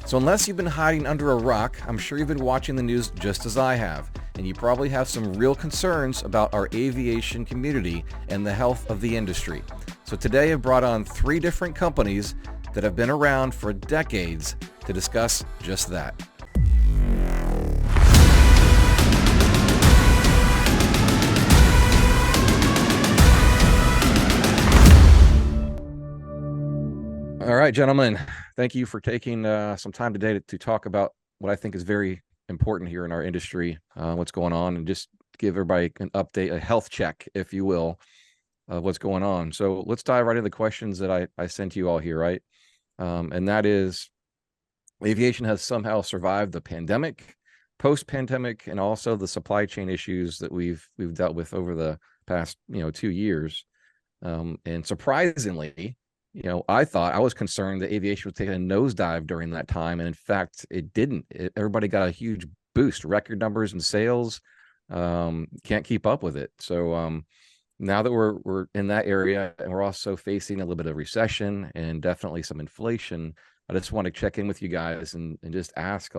So unless you've been hiding under a rock, I'm sure you've been watching the news just as I have, and you probably have some real concerns about our aviation community and the health of the industry. So today I've brought on 3 different companies that have been around for decades to discuss just that. All right, gentlemen, thank you for taking some time today to talk about what I think is very important here in our industry, what's going on, and just give everybody an update, a health check, if you will, of what's going on. So let's dive right into the questions that I sent you all here, right? And that is, aviation has somehow survived the pandemic, post-pandemic, and also the supply chain issues that we've dealt with over the past 2 years. And surprisingly, I was concerned that aviation was taking a nosedive during that time, and in fact, it didn't. Everybody got a huge boost, record numbers in sales. Can't keep up with it. So now that we're in that area, and we're also facing a little bit of recession and definitely some inflation, I just want to check in with you guys and just ask,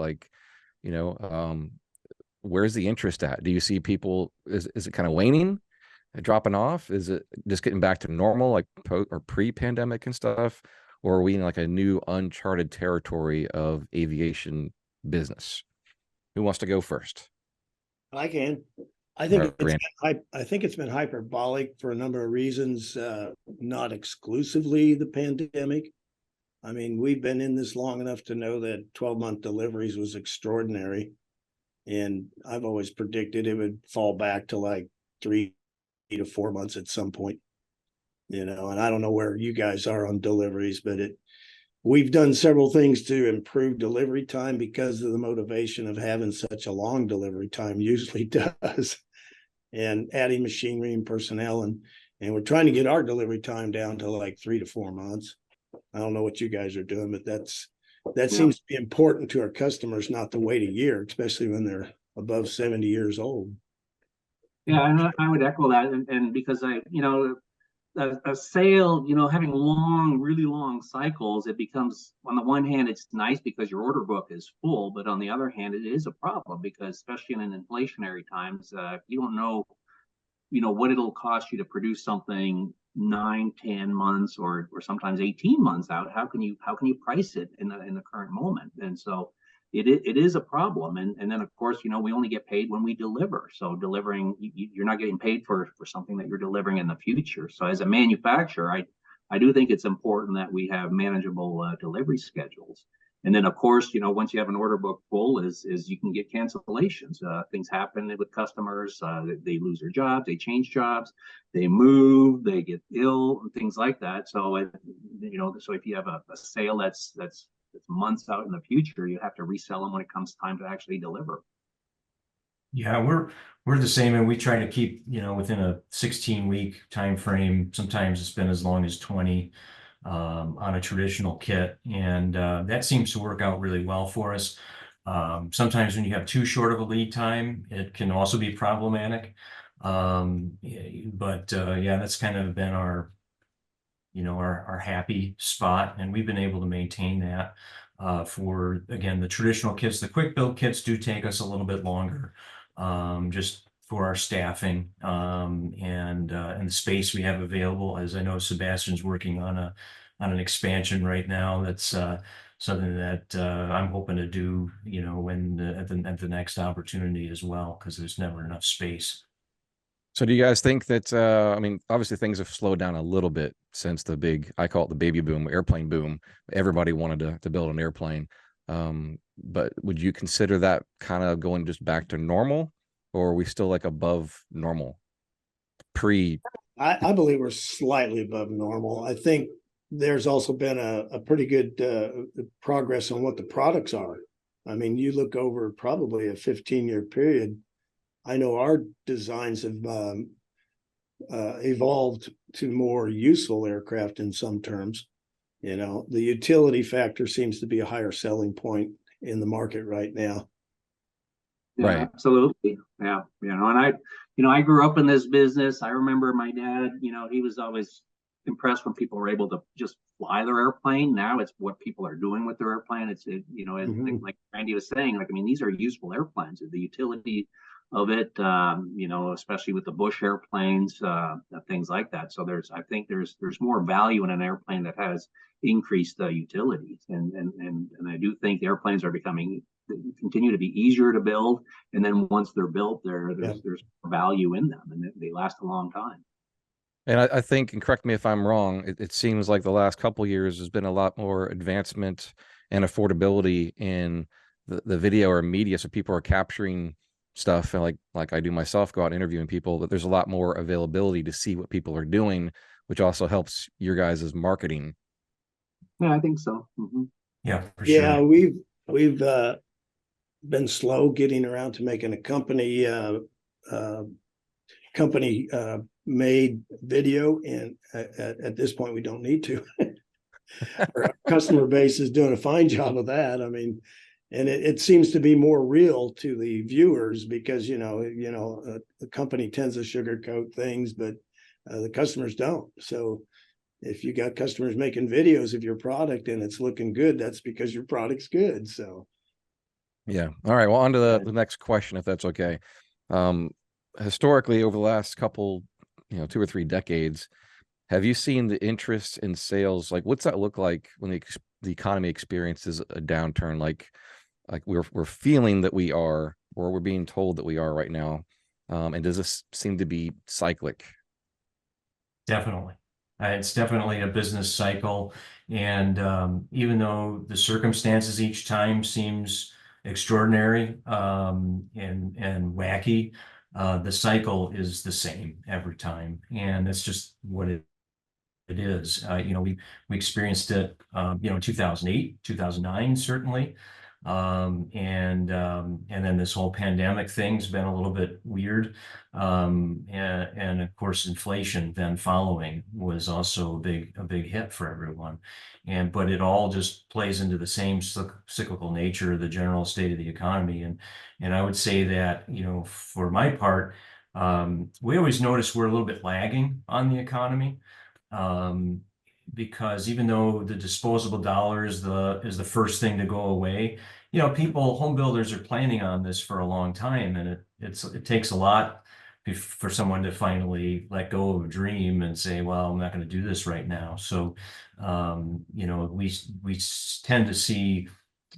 where's the interest at? Do you see people? Is it kind of waning? Dropping off? Is it just getting back to normal, like pre-pandemic and stuff, or are we in like a new uncharted territory of aviation business? Who wants to go first? I can. I All think right, I think it's been hyperbolic for a number of reasons, not exclusively the pandemic. I mean, we've been in this long enough to know that 12-month deliveries was extraordinary. And I've always predicted it would fall back to like 3 to 4 months at some point, and I don't know where you guys are on deliveries, but we've done several things to improve delivery time because of the motivation of having such a long delivery time usually does, and adding machinery and personnel, and we're trying to get our delivery time down to like 3 to 4 months. I don't know what you guys are doing, but that seems to be important to our customers, not to wait a year, especially when they're above 70 years old. Yeah, and I would echo that, and because a sale, having really long cycles, it becomes, on the one hand, it's nice because your order book is full, but on the other hand, it is a problem because, especially in an inflationary times, you don't know, what it'll cost you to produce something 9, 10 months or sometimes 18 months out. How can you price it in the current moment? And so it is a problem. And then of course, we only get paid when we deliver. So delivering, you're not getting paid for something that you're delivering in the future. So as a manufacturer, I do think it's important that we have manageable delivery schedules. And then of course, once you have an order book full, is you can get cancellations. Things happen with customers. They lose their jobs, they change jobs, they move, they get ill, and things like that. So so if you have a sale that's months out in the future, you have to resell them when it comes time to actually deliver. Yeah, we're the same, and we try to keep within a 16-week time frame. Sometimes it's been as long as 20 on a traditional kit, and that seems to work out really well for us. Sometimes when you have too short of a lead time, it can also be problematic. But yeah, that's kind of been our happy spot, and we've been able to maintain that for, again, the traditional kits. The quick build kits do take us a little bit longer, just for our staffing and the space we have available. As I know, Sebastian's working on an expansion right now. That's something that I'm hoping to do, at the next opportunity as well, because there's never enough space. So do you guys think that, obviously things have slowed down a little bit since the big, I call it the baby boom, airplane boom. Everybody wanted to build an airplane. But would you consider that kind of going just back to normal, or are we still like above normal? I believe we're slightly above normal. I think there's also been a pretty good progress on what the products are. I mean, you look over probably a 15-year period, I know our designs have evolved to more useful aircraft in some terms. The utility factor seems to be a higher selling point in the market right now. Yeah, right. Absolutely. Yeah. And I grew up in this business. I remember my dad, he was always impressed when people were able to just fly their airplane. Now it's what people are doing with their airplane. Like Randy was saying, like, I mean, these are useful airplanes. The utility of it, especially with the Bush airplanes, things like that. So I think there's more value in an airplane that has increased utility, and I do think airplanes are continue to be easier to build, and then once they're built, there's value in them, and they last a long time. And I think, and correct me if I'm wrong, it seems like the last couple of years there's been a lot more advancement and affordability in the video or media. So people are capturing stuff, and like I do myself, go out interviewing people, that there's a lot more availability to see what people are doing, which also helps your guys' marketing. Yeah, I think so. Mm-hmm. Yeah, for Yeah, sure. we've been slow getting around to making a company made video, and at this point we don't need to. Our customer base is doing a fine job of that. I mean, and it seems to be more real to the viewers, because the company tends to sugarcoat things, but the customers don't. So if you got customers making videos of your product and it's looking good, that's because your product's good. So yeah. All right, well, on to the next question, if that's okay. Historically, over the last couple 2 or 3 decades, have you seen the interest in sales? Like, what's that look like when the economy experiences a downturn? Like we're feeling that we are, or we're being told that we are right now. And does this seem to be cyclic? Definitely. It's definitely a business cycle. And even though the circumstances each time seems extraordinary and wacky, the cycle is the same every time. And it's just what it is. We experienced it, 2008, 2009, certainly. And then this whole pandemic thing's been a little bit weird. And of course, inflation then following was also a big hit for everyone. But it all just plays into the same cyclical nature of the general state of the economy. And I would say that, for my part, we always notice we're a little bit lagging on the economy. Because even though the disposable dollar is the first thing to go away, home builders are planning on this for a long time, and it takes a lot for someone to finally let go of a dream and say, well, I'm not going to do this right now. So, we tend to see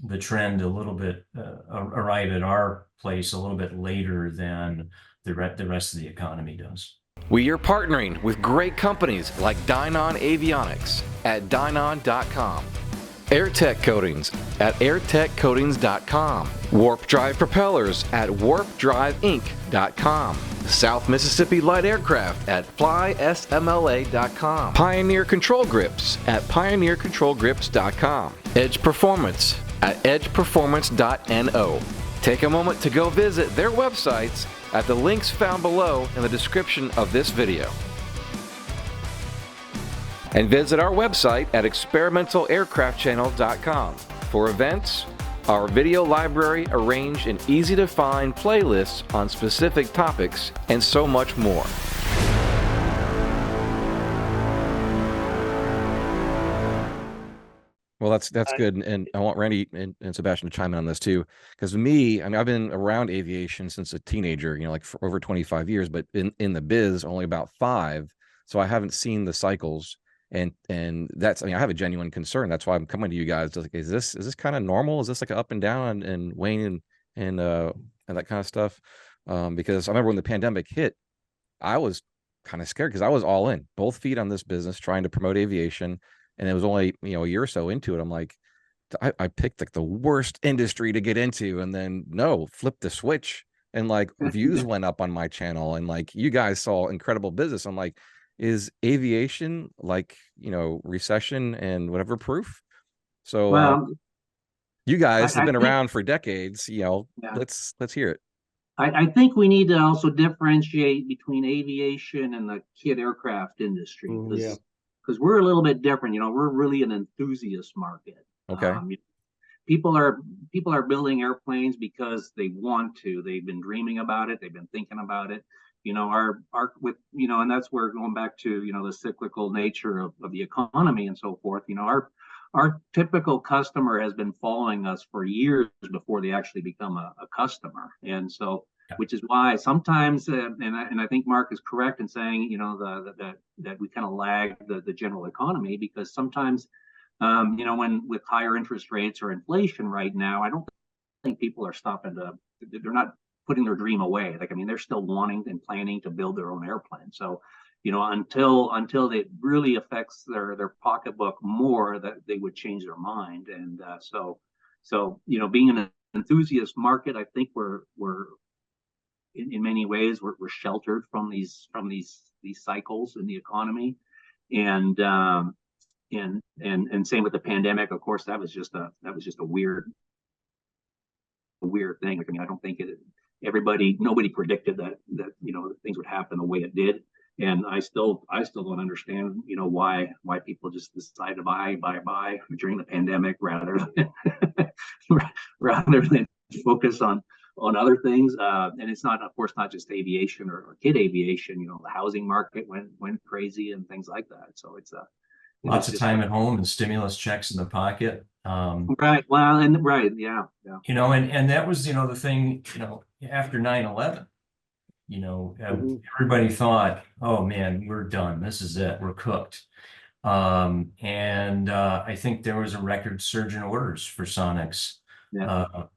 the trend a little bit arrive at our place a little bit later than the rest of the economy does. We are partnering with great companies like Dynon Avionics at Dynon.com, Airtech Coatings at AirTechCoatings.com, Warp Drive Propellers at WarpDriveInc.com, South Mississippi Light Aircraft at FlySMLA.com, Pioneer Control Grips at PioneerControlGrips.com, Edge Performance at EdgePerformance.no. Take a moment to go visit their websites at the links found below in the description of this video. And visit our website at experimentalaircraftchannel.com for events, our video library arranged in easy-to-find playlists on specific topics, and so much more. Well, that's good, and I want Randy and Sebastian to chime in on this too, because I've been around aviation since a teenager, like for over 25 years, but in the biz only about 5, so I haven't seen the cycles, and that's, I have a genuine concern. That's why I'm coming to you guys. Like, is this kind of normal? Is this like an up and down and wane and that kind of stuff? Because I remember when the pandemic hit, I was kind of scared because I was all in, both feet on this business, trying to promote aviation. And it was only, a year or so into it, I'm like, I picked like the worst industry to get into, and then flip the switch, and like views went up on my channel, and like you guys saw incredible business. I'm like, is aviation like, recession and whatever proof? So Well, you guys have been think, around for decades, let's hear it. I think we need to also differentiate between aviation and the kit aircraft industry, because we're a little bit different. We're really an enthusiast market. Okay. People are building airplanes because they want to. They've been dreaming about it. They've been thinking about it. You know, our with, you know, and that's where going back to, you know, the cyclical nature of the economy and so forth, you know, our typical customer has been following us for years before they actually become a customer. And so, which is why sometimes, and I think Mark is correct in saying, you know, that we kind of lag the general economy, because sometimes, you know, when with higher interest rates or inflation right now, I don't think people are stopping to, they're not putting their dream away. Like, I mean, they're still wanting and planning to build their own airplane. So, you know, until it really affects their pocketbook more, that they would change their mind. And so, you know, being an enthusiast market, I think we're in many ways we're sheltered from these cycles in the economy. And same with the pandemic. Of course, that was just a weird thing. Like, I mean, I don't think nobody predicted that you know, things would happen the way it did. And I still don't understand, you know, why people just decide to buy during the pandemic rather than focus on other things. And it's not, of course, not just aviation or kid aviation. You know, the housing market went crazy and things like that. So it's lots of time at home and stimulus checks in the pocket. Right. Well, and right. Yeah. You know, and that was, you know, the thing, you know, after 9/11, you know, everybody thought, oh man, we're done. This is it. We're cooked. And I think there was a record surge in orders for Sonex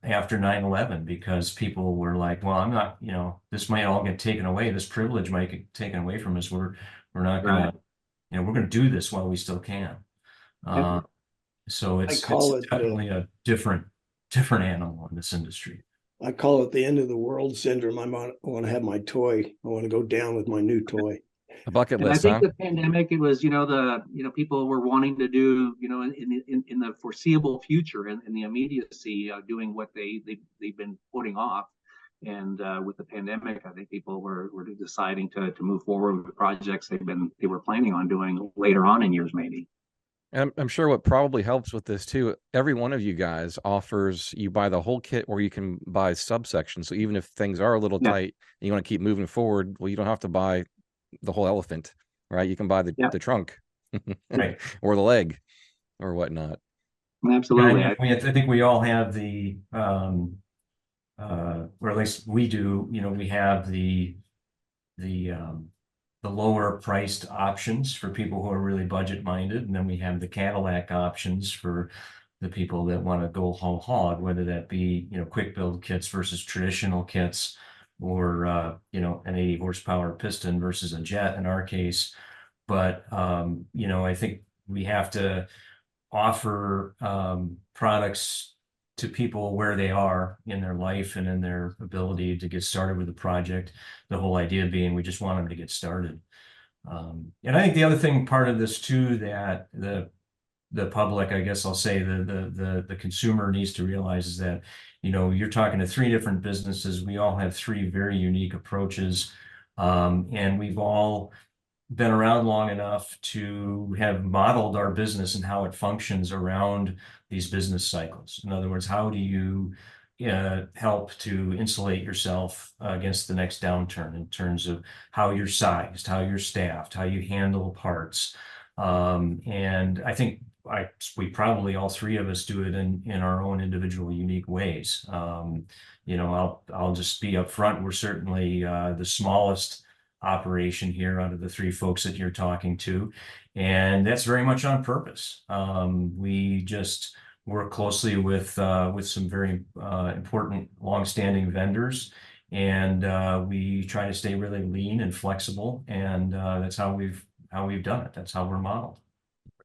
after 9/11, because people were like, well, I'm not, you know, this might all get taken away. This privilege might get taken away from us. We're not going to, you know, we're going to do this while we still can. So it's definitely a different animal in this industry. I call it the end of the world syndrome. I want to have my toy. I want to go down with my new toy. A bucket and list. I think the pandemic, it was, you know, people were wanting to do, you know, in the foreseeable future and in the immediacy, doing what they've been putting off. And with the pandemic, I think people were deciding to move forward with projects they were planning on doing later on in years, maybe. And I'm sure what probably helps with this too, every one of you guys offers, you buy the whole kit or you can buy subsections. So even if things are a little tight and you want to keep moving forward, well, you don't have to buy the whole elephant, right? You can buy the trunk right, or the leg or whatnot. Absolutely. Yeah, I think we all have the, or at least we do, you know, we have the lower priced options for people who are really budget minded. And then we have the Cadillac options for the people that want to go whole hog, whether that be, you know, quick build kits versus traditional kits, or, you know, an 80 horsepower piston versus a jet in our case. But, you know, I think we have to offer products to people where they are in their life and in their ability to get started with the project. The whole idea being we just want them to get started. And I think the other thing, part of this too, that the public, I guess I'll say the consumer needs to realize is that, you know, you're talking to three different businesses. We all have three very unique approaches. And we've all been around long enough to have modeled our business and how it functions around these business cycles. In other words, how do you help to insulate yourself against the next downturn in terms of how you're sized, how you're staffed, how you handle parts. And I think we probably, all three of us, do it in our own individual unique ways. You know, I'll just be upfront. We're certainly the smallest operation here out of the three folks that you're talking to, and that's very much on purpose. We just work closely with some very important longstanding vendors, and we try to stay really lean and flexible, and that's how we've done it. That's how we're modeled.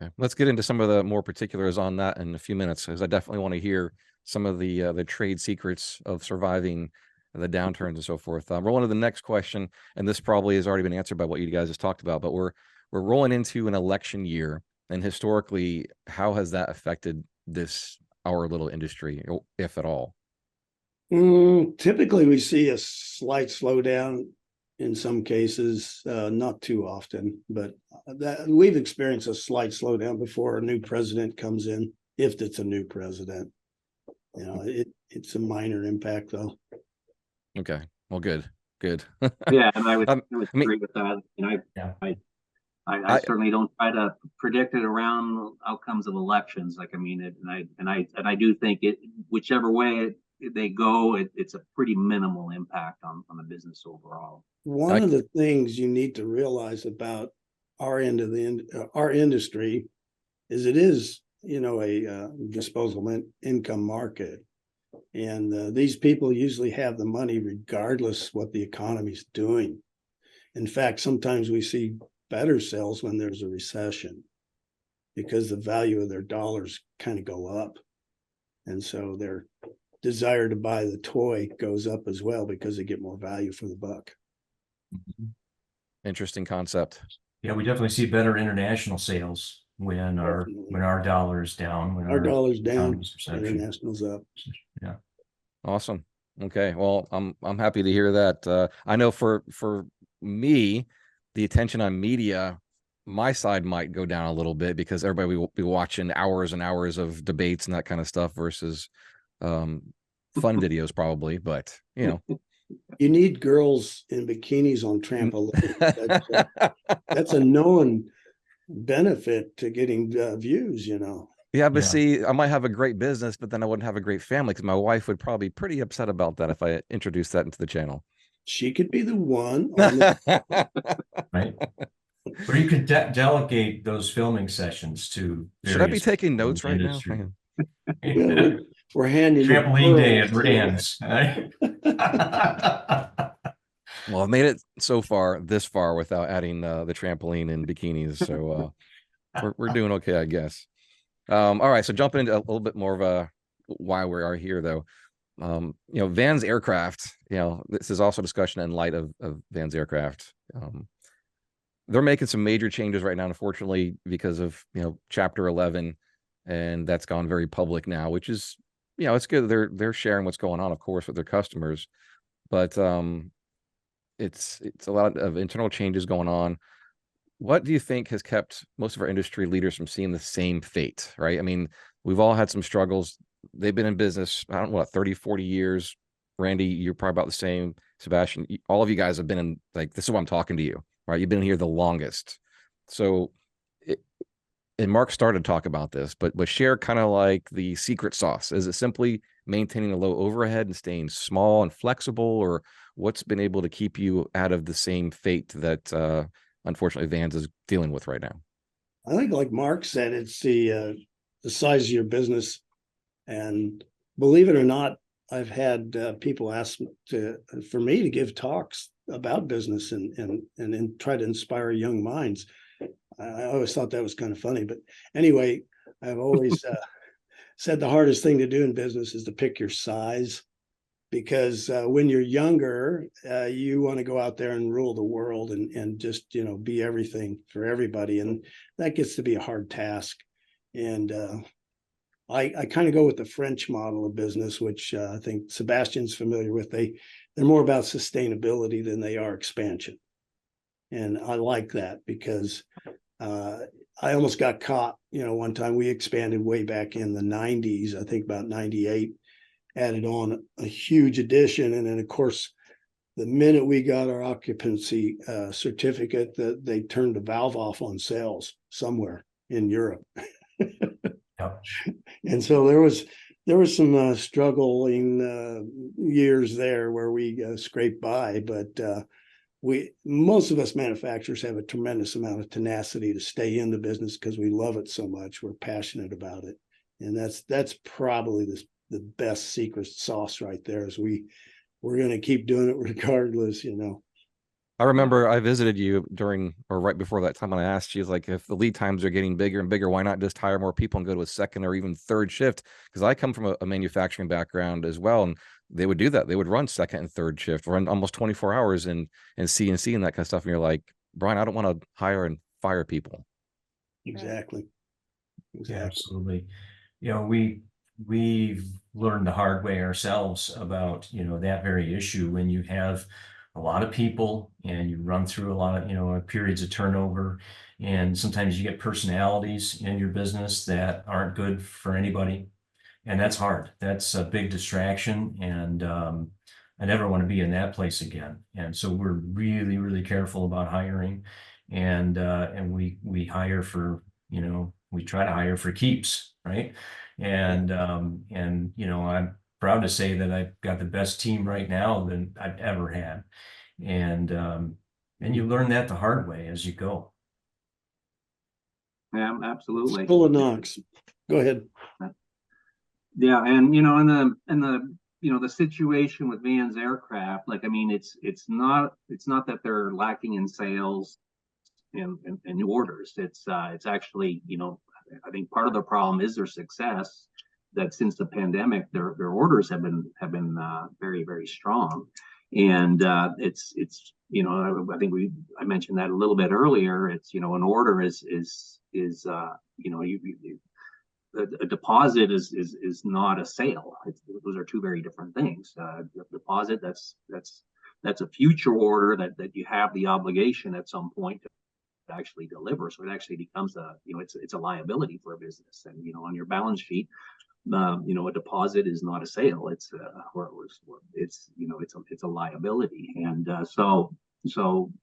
Okay, let's get into some of the more particulars on that in a few minutes, because I definitely want to hear some of the trade secrets of surviving the downturns and so forth. Rolling to the next question, and this probably has already been answered by what you guys just talked about, but we're rolling into an election year, and historically, how has that affected our little industry, if at all? Typically, we see a slight slowdown in some cases, not too often, but we've experienced a slight slowdown before a new president comes in, if it's a new president. You know, it's a minor impact though. Okay, well, good. Good. Yeah, and I I would mean, agree with that. And Yeah. I I certainly don't try to predict it around outcomes of elections. Like, I mean, and I do think it, whichever way they go, it's a pretty minimal impact on the business overall. One of the things you need to realize about our end of our industry is it is, you know, a disposable income market. And these people usually have the money regardless what the economy's doing. In fact, sometimes we see better sales when there's a recession because the value of their dollars kind of go up. And so their desire to buy the toy goes up as well because they get more value for the buck. interesting concept. Yeah, we definitely see better international sales when our dollar is down, when Our dollar's down, economy's recession. international's up. Yeah. Awesome. Okay. Well, I'm happy to hear that. I know for me, the attention on media, my side might go down a little bit because everybody will be watching hours and hours of debates and that kind of stuff versus fun videos probably, but you know. You need girls in bikinis on trampoline. That's a known benefit to getting views, you know. Yeah, but Yeah. see, I might have a great business, but then I wouldn't have a great family because my wife would probably be pretty upset about that if I introduced that into the channel. She could be the one on the Right. Or you could delegate those filming sessions to Should I be various taking notes right now? industry. Hang Well, we're handing the Trampoline day at pearls. Rand's. Well, I've made it so far, this far, without adding the trampoline and bikinis. So we're doing okay, I guess. All right, so jumping into a little bit more of a why we are here, though. You know, Van's Aircraft. You know, this is also discussion in light of Van's Aircraft. They're making some major changes right now, unfortunately, because of, you know, Chapter 11, and that's gone very public now, which is, you know, it's good. They're sharing what's going on, of course, with their customers, but it's a lot of internal changes going on. What do you think has kept most of our industry leaders from seeing the same fate, right? I mean, we've all had some struggles. They've been in business, I don't know, what, 30, 40 years. Randy, you're probably about the same. Sebastian, all of you guys have been in, like, this is why I'm talking to you, right? You've been here the longest. So, and Mark started to talk about this, but share kind of like the secret sauce. Is it simply maintaining a low overhead and staying small and flexible, or what's been able to keep you out of the same fate that unfortunately Vans is dealing with right now? I think, like Mark said, it's the size of your business, and believe it or not, I've had people ask for me to give talks about business and try to inspire young minds. I always thought that was kind of funny, but anyway, I've always said the hardest thing to do in business is to pick your size, because when you're younger, you want to go out there and rule the world and just, you know, be everything for everybody. And that gets to be a hard task. And I kind of go with the French model of business, which I think Sebastian's familiar with. They're more about sustainability than they are expansion. And I like that because I almost got caught, you know, one time we expanded way back in the 90s, I think about 98. Added on a huge addition, and then of course the minute we got our occupancy certificate, that they turned the valve off on sales somewhere in Europe. Yep. And so there was some struggling years there where we scraped by, but most of us manufacturers have a tremendous amount of tenacity to stay in the business because we love it so much. We're passionate about it, and that's probably the best secret sauce right there. Is we're going to keep doing it regardless, you know. I remember I visited you during or right before that time, and I asked you, like, if the lead times are getting bigger and bigger, why not just hire more people and go to a second or even third shift? Because I come from a manufacturing background as well, and they would do that. They would run second and third shift, run almost 24 hours and CNC and that kind of stuff. And you're like, Brian, I don't want to hire and fire people. Exactly. Yeah, absolutely. You know, we've learned the hard way ourselves about, you know, that very issue. When you have a lot of people and you run through a lot of, you know, periods of turnover, and sometimes you get personalities in your business that aren't good for anybody, and that's hard. That's a big distraction. And I never want to be in that place again. And so we're really, really careful about hiring, and we hire for, you know, we try to hire for keeps, right? And you know, I'm proud to say that I've got the best team right now than I've ever had. And you learn that the hard way as you go. Yeah, absolutely. Full of knocks. Go ahead. Yeah, and you know, and the you know, the situation with Van's Aircraft, like, I mean, it's not that they're lacking in sales and new orders. It's actually, you know, I think part of the problem is their success, that since the pandemic, their orders have been very, very strong. And it's you know, I think I mentioned that a little bit earlier. It's, you know, an order is you know, a deposit is not a sale. Those are two very different things. Deposit, that's a future order that you have the obligation at some point to actually deliver. So it actually becomes a, you know, it's a liability for a business. And, you know, on your balance sheet, you know, a deposit is not a sale. It's you know, it's a liability. And so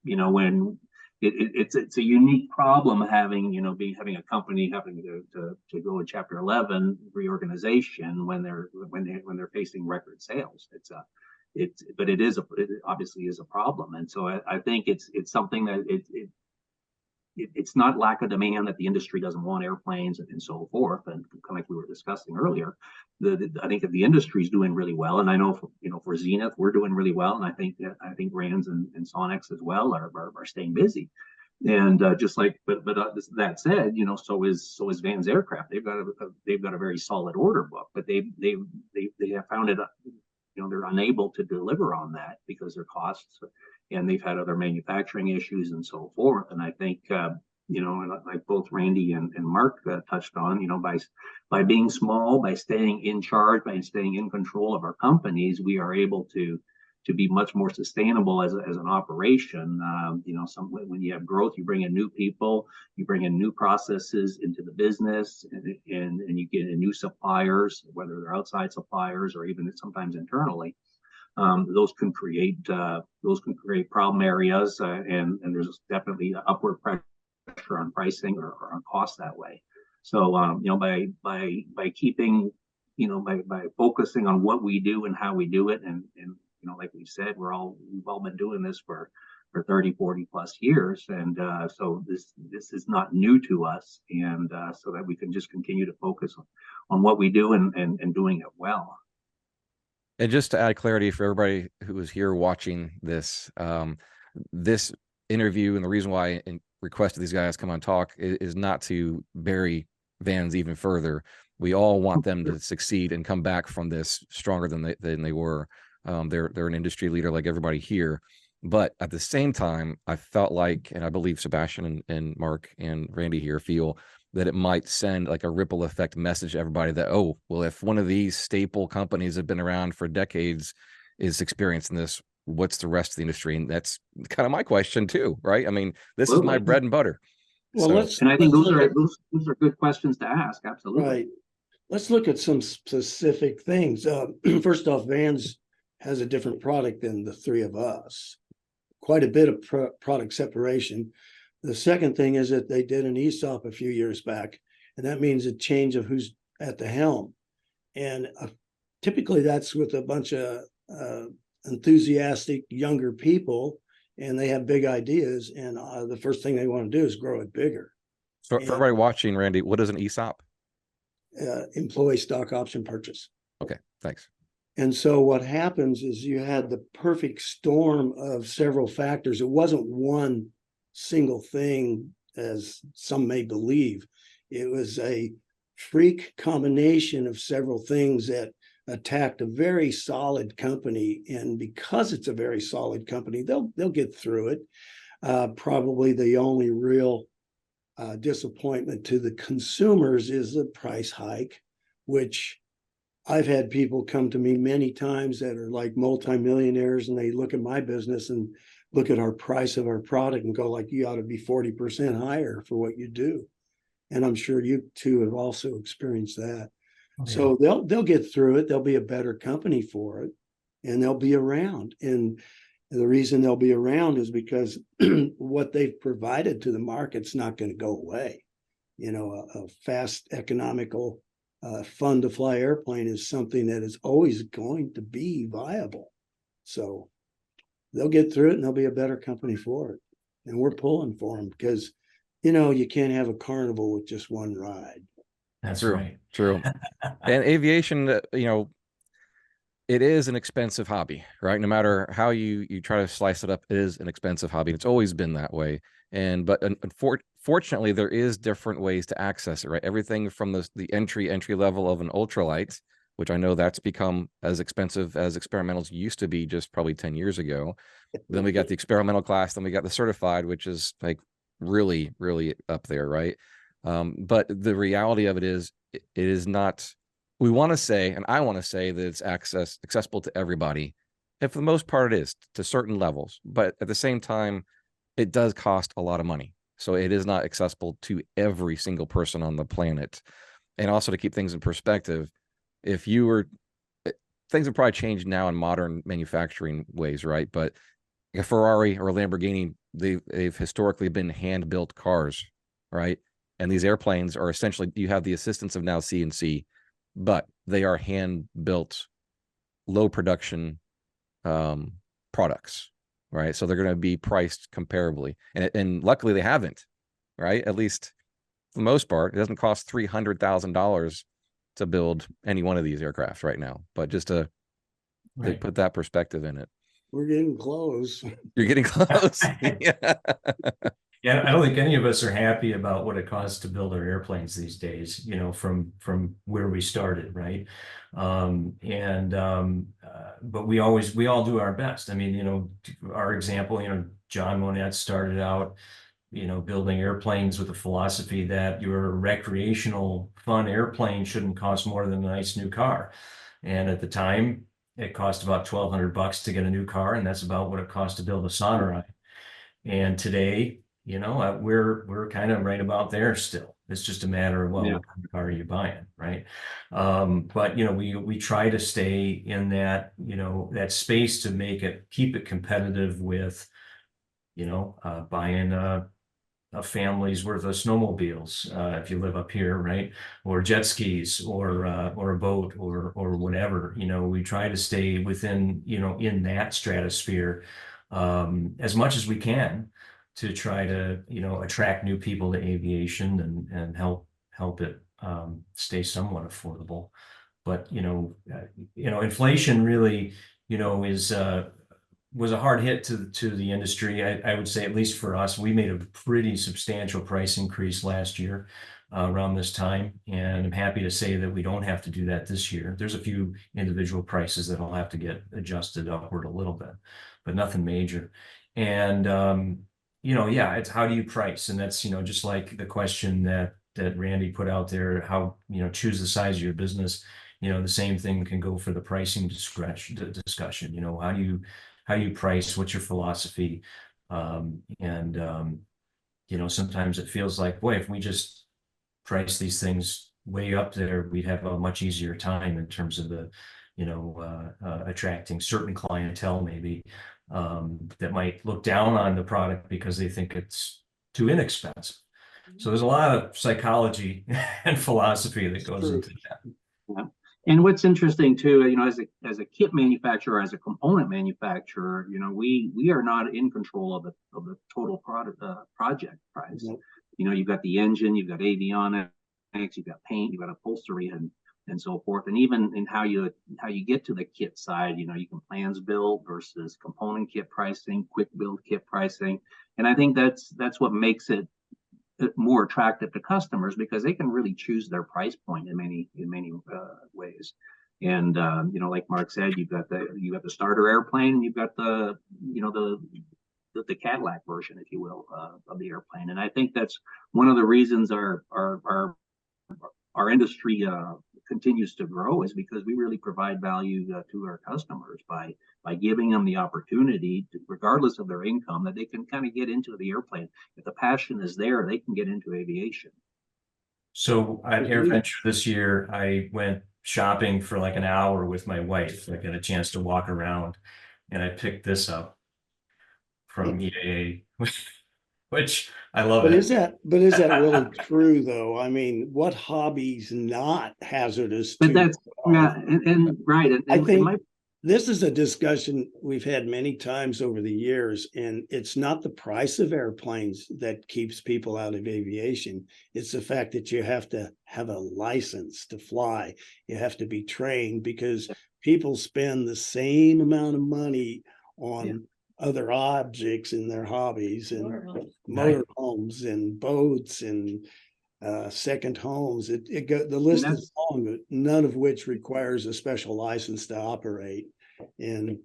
you know, when it's a unique problem having, you know, having a company having to go in Chapter 11 reorganization when they're facing record sales. But it obviously is a problem. And so I think it's something that it's not lack of demand, that the industry doesn't want airplanes and so forth. And kind of like we were discussing earlier, I think that the industry is doing really well. And I know, for Zenith, we're doing really well. And I think Rands and Sonex as well are staying busy. And just like, but that said, you know, so is Van's Aircraft. They've got a very solid order book, but they have found it, you know, they're unable to deliver on that because their costs, and they've had other manufacturing issues and so forth. And I think, you know, and like both Randy and Mark touched on, you know, by being small, by staying in charge, by staying in control of our companies, we are able to be much more sustainable as an operation. You know, when you have growth, you bring in new people, you bring in new processes into the business, and you get in new suppliers, whether they're outside suppliers or even sometimes internally. Those can create problem areas, and there's definitely upward pressure on pricing or on cost that way. So you know, by keeping, you know, by focusing on what we do and how we do it, and you know, like we said, we've all been doing this for 30, 40 plus years, and so this is not new to us, and so that we can just continue to focus on what we do and doing it well. And just to add clarity for everybody who is here watching this, this interview, and the reason why I requested these guys come on talk is not to bury Vans even further. We all want them to succeed and come back from this stronger than they were. They're an industry leader like everybody here. But at the same time, I felt like, and I believe Sebastian and Mark and Randy here feel that it might send like a ripple effect message to everybody that, oh, well, if one of these staple companies that have been around for decades is experiencing this, what's the rest of the industry? And that's kind of my question too, right? I mean, this is my bread and butter. Well, so, and I think those are good questions to ask. Absolutely. Right. Let's look at some specific things. First off, Vans has a different product than the three of us. Quite a bit of product separation. The second thing is that they did an ESOP a few years back, and that means a change of who's at the helm. And typically that's with a bunch of enthusiastic younger people, and they have big ideas, and the first thing they want to do is grow it bigger. So for everybody watching, Randy, what is an ESOP? Employee stock option purchase. Okay, thanks. And so what happens is you had the perfect storm of several factors. It wasn't one single thing, as some may believe. It was a freak combination of several things that attacked a very solid company. And because it's a very solid company, they'll get through it. Probably the only real disappointment to the consumers is the price hike, which I've had people come to me many times that are like multimillionaires, and they look at my business and look at our price of our product and go like, you ought to be 40% higher for what you do. And I'm sure you too have also experienced that. Okay. So they'll get through it. They'll be a better company for it. and they'll be around. And the reason they'll be around is because what they've provided to the market's not going to go away. You know, a fast, economical, fun to fly airplane is something that is always going to be viable. So they'll get through it and they'll be a better company for it. And we're pulling for them because, you know, you can't have a carnival with just one ride. That's True, right. true. And aviation, you know, it is an expensive hobby, right? No matter how you try to slice it up, it is an expensive hobby. It's always been that way. But unfortunately, there is different ways to access it, right? Everything from the entry level of an ultralight, which I know that's become as expensive as experimentals used to be just probably 10 years ago. Then we got the experimental class, then we got the certified, which is like really, really up there, right? But the reality of it is, it is not. We want to say, and I want to say, that it's accessible to everybody. And for the most part, it is to certain levels. But at the same time, it does cost a lot of money. So it is not accessible to every single person on the planet. And also, to keep things in perspective, if you were, things have probably changed now in modern manufacturing ways, right? But a Ferrari or a Lamborghini, they've historically been hand-built cars, right? And these airplanes are essentially, you have the assistance of now CNC, but they are hand-built, low production products, right? So they're going to be priced comparably, and luckily they haven't, right? At least for the most part, it doesn't cost $300,000 to build any one of these aircraft right now. But just to put that perspective in it, We're getting close. you're getting close. Yeah. Yeah, I don't think any of us are happy about what it costs to build our airplanes these days, you know, from where we started, right? But we all do our best. I mean, you know, our example, you know, John Monette started out, you know, building airplanes with the philosophy that your recreational fun airplane shouldn't cost more than a nice new car. And at the time, it cost about $1,200 to get a new car, and that's about what it cost to build a Sonerai. And today, you know, we're kind of right about there still. It's just a matter of, well, what kind of car are you buying, right? But you know, we try to stay in that, you know, that space to keep it competitive with, you know, buying a family's worth of snowmobiles, if you live up here, right? Or jet skis, or a boat, or whatever. You know, we try to stay within, you know, in that stratosphere as much as we can, to try to, you know, attract new people to aviation and help it stay somewhat affordable. But you know, inflation really, you know, was a hard hit to the industry. I would say, at least for us, we made a pretty substantial price increase last year around this time, and I'm happy to say that we don't have to do that this year. There's a few individual prices that'll have to get adjusted upward a little bit, but nothing major. And you know, yeah, it's how do you price? And that's, you know, just like the question that Randy put out there, how, you know, choose the size of your business. You know, the same thing can go for the pricing discussion. You know, how do you price? What's your philosophy? You know, sometimes it feels like, boy, if we just price these things way up there, we'd have a much easier time in terms of the, you know, attracting certain clientele maybe that might look down on the product because they think it's too inexpensive. So there's a lot of psychology and philosophy that goes into that. Yeah. And what's interesting too, you know, as a kit manufacturer, as a component manufacturer, you know, we are not in control of the total product project price. Mm-hmm. You know, you've got the engine, you've got avionics, you've got paint, you've got upholstery, and so forth. And even in how you get to the kit side, you know, you can plans build versus component kit pricing, quick build kit pricing. And I think that's what makes it more attractive to customers, because they can really choose their price point in many ways. And you know, like Mark said, you've got the starter airplane, and you've got the, you know, the Cadillac version, if you will, of the airplane. And I think that's one of the reasons our industry continues to grow, is because we really provide value to our customers by giving them the opportunity to, regardless of their income, that they can kind of get into the airplane. If the passion is there, they can get into aviation. So at AirVenture this year, I went shopping for like an hour with my wife. I got a chance to walk around, and I picked this up from EAA, which I love But it. is that really true though? I mean, what hobby's not hazardous But to that's, yeah, and right. I And think my, this is a discussion we've had many times over the years, and it's not the price of airplanes that keeps people out of aviation. It's the fact that you have to have a license to fly. You have to be trained, because people spend the same amount of money on other objects in their hobbies, and motor homes and boats and second homes. The list is long, but none of which requires a special license to operate. And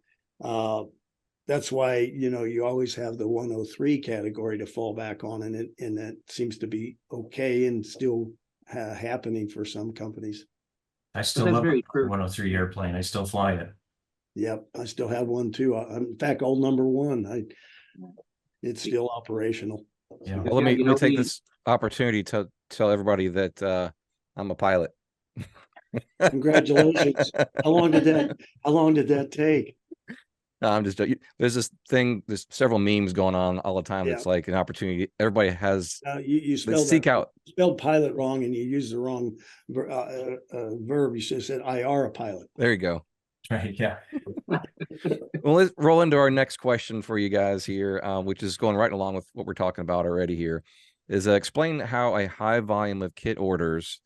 that's why, you always have the 103 category to fall back on, and that seems to be okay and still happening for some companies. I still love a 103 airplane. I still fly it. Yep, I still have one too. In fact, old number one, it's still operational. Yeah. Well, let me take this opportunity to tell everybody that I'm a pilot. Congratulations. How long did that take? No, I'm just joking. There's this thing, there's several memes going on all the time. It's like an opportunity. Everybody has you spelled pilot wrong, and you used the wrong verb. You should have said I are a pilot. There you go. Right. Yeah. Well, let's roll into our next question for you guys here, which is going right along with what we're talking about already here, is explain how a high volume of kit orders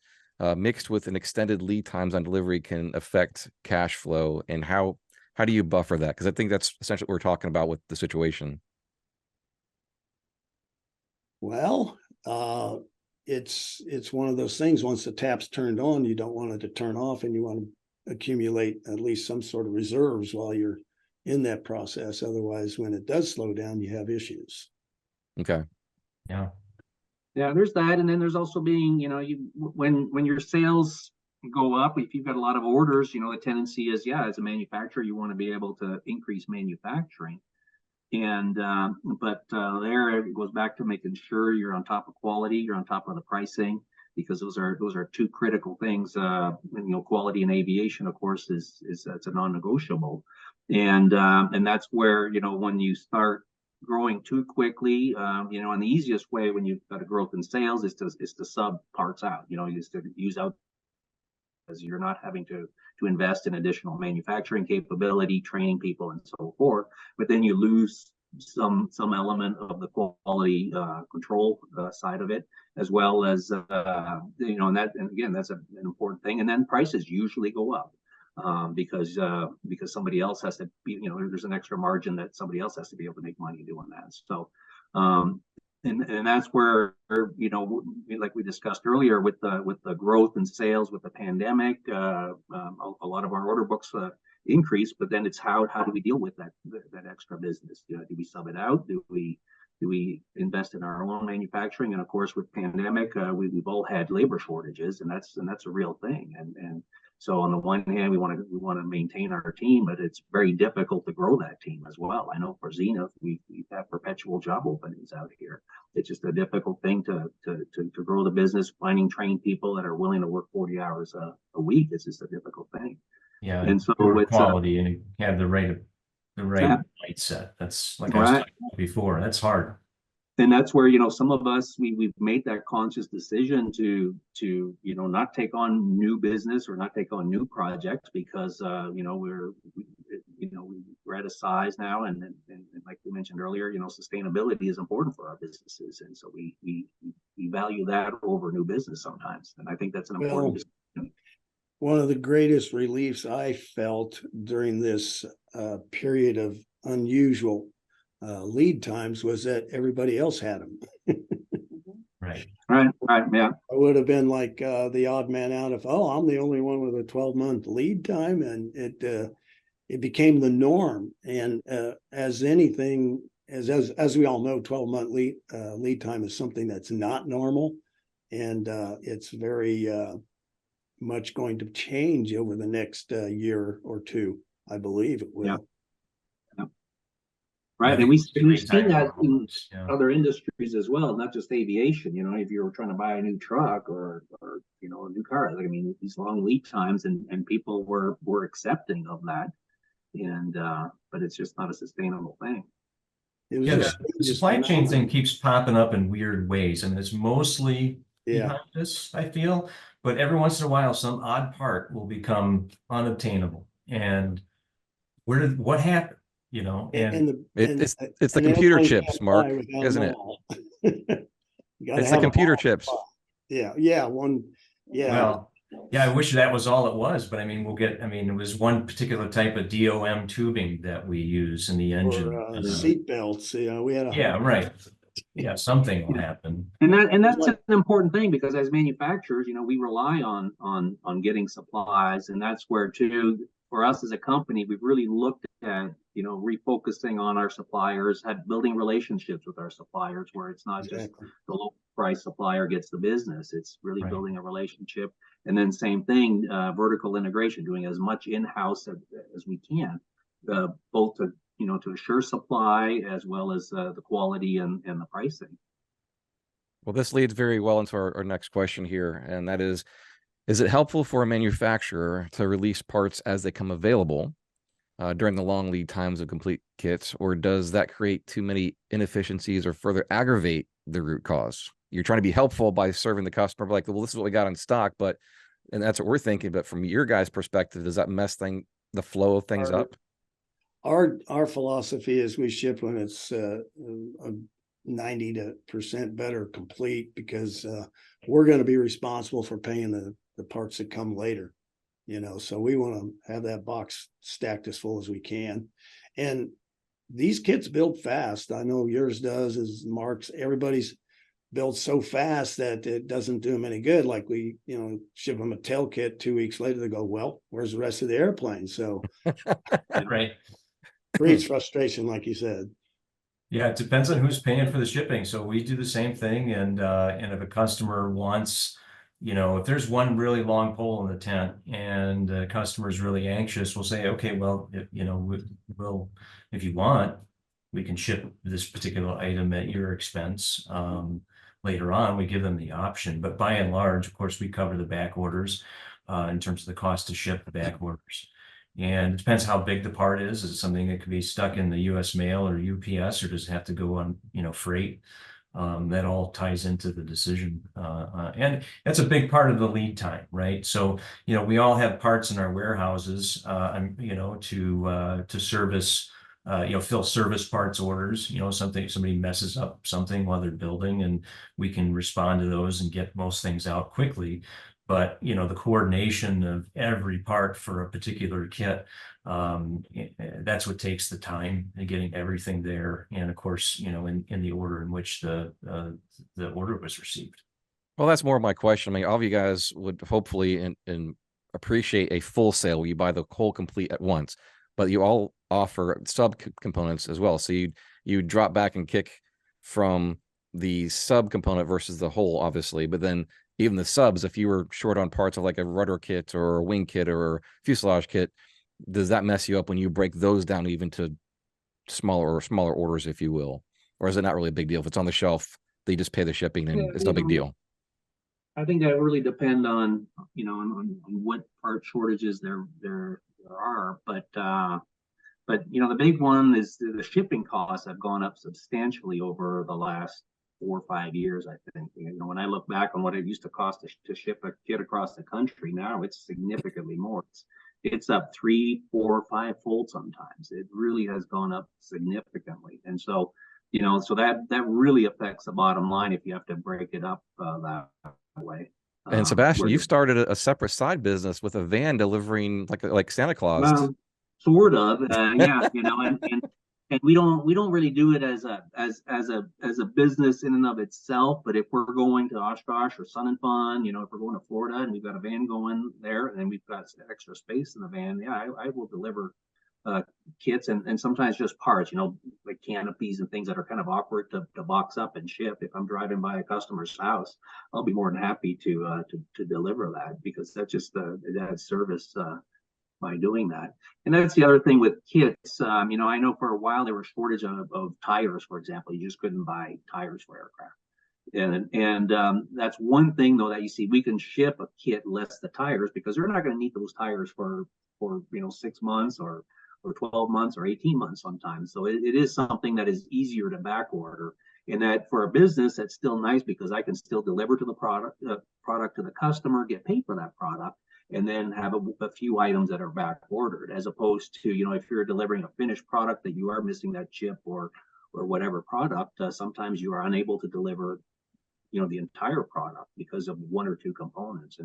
mixed with an extended lead times on delivery can affect cash flow, and how do you buffer that? Because I think that's essentially what we're talking about with the situation. Well, it's one of those things. Once the tap's turned on, you don't want it to turn off, and you want to accumulate at least some sort of reserves while you're in that process. Otherwise, when it does slow down, you have issues. Okay. Yeah, there's that. And then there's also being, when your sales go up, if you've got a lot of orders, the tendency is, as a manufacturer, you want to be able to increase manufacturing. And but there it goes back to making sure you're on top of quality, you're on top of the pricing, because those are two critical things. Quality in aviation, of course, is it's a non-negotiable. And that's where, when you start growing too quickly, and the easiest way when you've got a growth in sales is to sub parts out. Is to use out, because you're not having to invest in additional manufacturing capability, training people, and so forth. But then you lose some element of the quality control side of it, as well as and again, that's an important thing. And then prices usually go up because somebody else has to be, there's an extra margin that somebody else has to be able to make money doing that. So and that's where, like we discussed earlier, with the growth in sales with the pandemic, a lot of our order books increase. But then it's how do we deal with that extra business? Do we sub it out? Do we invest in our own manufacturing? And of course, with pandemic, we've all had labor shortages, and that's a real thing. And so on the one hand, we want to maintain our team, but it's very difficult to grow that team as well. I know for Zenith, we have perpetual job openings out here. It's just a difficult thing to grow the business. Finding trained people that are willing to work 40 hours a week is just a difficult thing. Yeah, and so with quality, and you have the right mindset. That's like I was talking about before. That's hard. And that's where, some of us, we've made that conscious decision to not take on new business or not take on new projects, because we're at a size now, and like we mentioned earlier, sustainability is important for our businesses, and so we value that over new business sometimes. And I think that's an important decision. One of the greatest reliefs I felt during this period of unusual lead times was that everybody else had them. Right. Yeah. I would have been like the odd man out if, I'm the only one with a 12-month lead time, and it became the norm. And as anything, as we all know, 12-month lead time is something that's not normal, and it's very much going to change over the next year or two. I believe it will. Right, and we've Great seen time that for in homes, yeah. other industries as well, not just aviation. You know, if you were trying to buy a new truck or you know a new car, like, I mean, these long lead times, and people were accepting of that, and but it's just not a sustainable thing. It was Yeah, just the supply chain thing keeps popping up in weird ways. I mean, it's mostly yeah. behind us, I feel, but every once in a while, some odd part will become unobtainable. And what happened? You know, and It's the an computer airplane chips, can't fly Mark, without isn't them it? all. You gotta It's the have them computer all. chips. Yeah, one. Yeah, well, yeah, I wish that was all it was, but I mean, I mean, it was one particular type of DOM tubing that we use in the engine. or seat belts. You know, we had Yeah, right. Yeah, something will happen. And that's like- an important thing, because as manufacturers, you know, we rely on getting supplies, and that's where too, for us as a company, we've really looked at, you know, refocusing on our suppliers, building relationships with our suppliers, where it's not just exactly. the low price supplier gets the business. It's really Right. building a relationship, and then same thing, vertical integration, doing as much in-house as we can, both to, you know, to assure supply as well as the quality and the pricing. Well, this leads very well into our next question here, and that is it helpful for a manufacturer to release parts as they come available during the long lead times of complete kits, or does that create too many inefficiencies or further aggravate the root cause? You're trying to be helpful by serving the customer, like, well, this is what we got in stock, and that's what we're thinking. But from your guys' perspective, does that mess the flow of things up? Our philosophy is we ship when it's 90% better complete, because we're going to be responsible for paying the parts that come later, you know, so we want to have that box stacked as full as we can. And these kits build fast. I know yours does, as Mark's. Everybody's built so fast that it doesn't do them any good. Like we, you know, ship them a tail kit, 2 weeks later they go, well, where's the rest of the airplane? So Right. creates frustration, like you said. Yeah, it depends on who's paying for the shipping. So we do the same thing. And if a customer wants, you know, if there's one really long pole in the tent and the customer is really anxious, we'll say, okay, well, you know, we'll, if you want, we can ship this particular item at your expense. Later on, we give them the option. But by and large, of course, we cover the back orders in terms of the cost to ship the back orders. And it depends how big the part is. Is it something that could be stuck in the US mail or UPS, or does it have to go on, you know, freight? That all ties into the decision. And that's a big part of the lead time, right? So, you know, we all have parts in our warehouses, you know, to service, you know, fill service parts orders. You know, somebody messes up something while they're building, and we can respond to those and get most things out quickly. But, you know, the coordination of every part for a particular kit, that's what takes the time in getting everything there. And of course, you know, in the order in which the order was received. Well, that's more of my question. I mean, all of you guys would hopefully and appreciate a full sale where you buy the whole complete at once, but you all offer sub components as well. So you drop back and kick from the sub component versus the whole, obviously, but then even the subs, if you were short on parts of like a rudder kit or a wing kit or a fuselage kit, does that mess you up when you break those down even to smaller orders, if you will? Or is it not really a big deal? If it's on the shelf, they just pay the shipping and it's no big deal. I think that really depend on, you know, on what part shortages there are, but you know, the big one is the shipping costs have gone up substantially over the last 4 or 5 years. I think, you know, when I look back on what it used to cost to ship a kit across the country, now it's significantly more. It's up 3, 4, 5-fold sometimes. It really has gone up significantly, and so, you know, so that really affects the bottom line if you have to break it up that way. And Sebastian, you've started a separate side business with a van delivering like Santa Claus. Sort of, yeah, you know, and we don't really do it as a business in and of itself. But if we're going to Oshkosh or Sun and Fun, you know, if we're going to Florida and we've got a van going there, and then we've got extra space in the van, yeah, I will deliver kits and sometimes just parts, you know, like canopies and things that are kind of awkward to box up and ship. If I'm driving by a customer's house, I'll be more than happy to deliver that, because that's just that service doing that. And that's the other thing with kits. You know, I know for a while there was shortage of tires, for example. You just couldn't buy tires for aircraft. And that's one thing though that you see. We can ship a kit less the tires because they're not going to need those tires for 6 months or 12 months or 18 months sometimes. So it is something that is easier to back order. And that for a business, that's still nice because I can still deliver to the product to the customer, get paid for that product, and then have a few items that are back ordered, as opposed to, if you're delivering a finished product that you are missing that chip or whatever product, sometimes you are unable to deliver the entire product because of one or two components.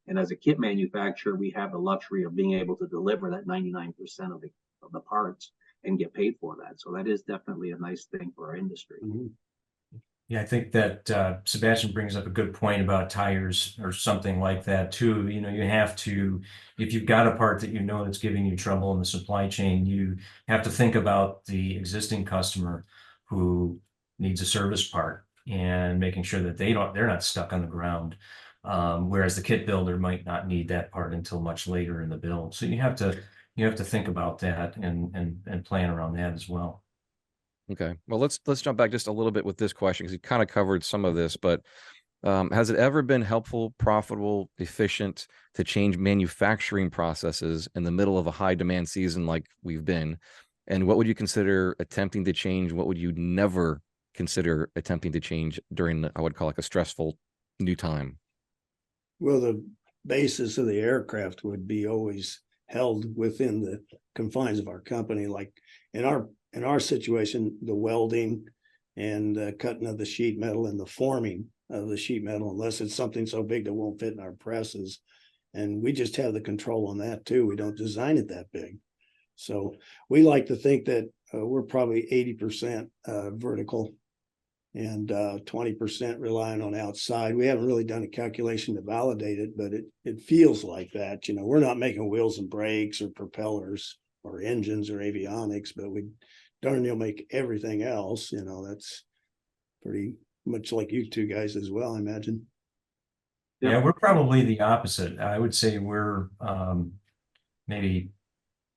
And as a kit manufacturer, we have the luxury of being able to deliver that 99% of the parts and get paid for that. So that is definitely a nice thing for our industry. Mm-hmm. Yeah, I think that Sebastian brings up a good point about tires or something like that too. You have to, if you've got a part that that's giving you trouble in the supply chain, you have to think about the existing customer who needs a service part and making sure that they're not stuck on the ground. Whereas the kit builder might not need that part until much later in the build. So you have to think about that and plan around that as well. Okay. Well, let's jump back just a little bit with this question because you kind of covered some of this, but has it ever been helpful, profitable, efficient to change manufacturing processes in the middle of a high demand season like we've been? And what would you consider attempting to change? What would you never consider attempting to change during I would call like a stressful new time? Well, the basis of the aircraft would be always held within the confines of our company. Like in our situation, the welding and cutting of the sheet metal and the forming of the sheet metal, unless it's something so big that won't fit in our presses. And we just have the control on that too. We don't design it that big. So we like to think that we're probably 80% vertical and 20% relying on outside. We haven't really done a calculation to validate it, but it feels like that. We're not making wheels and brakes or propellers or engines or avionics, but we darn near make everything else. That's pretty much like you two guys as well, I imagine. Yeah, we're probably the opposite. I would say we're maybe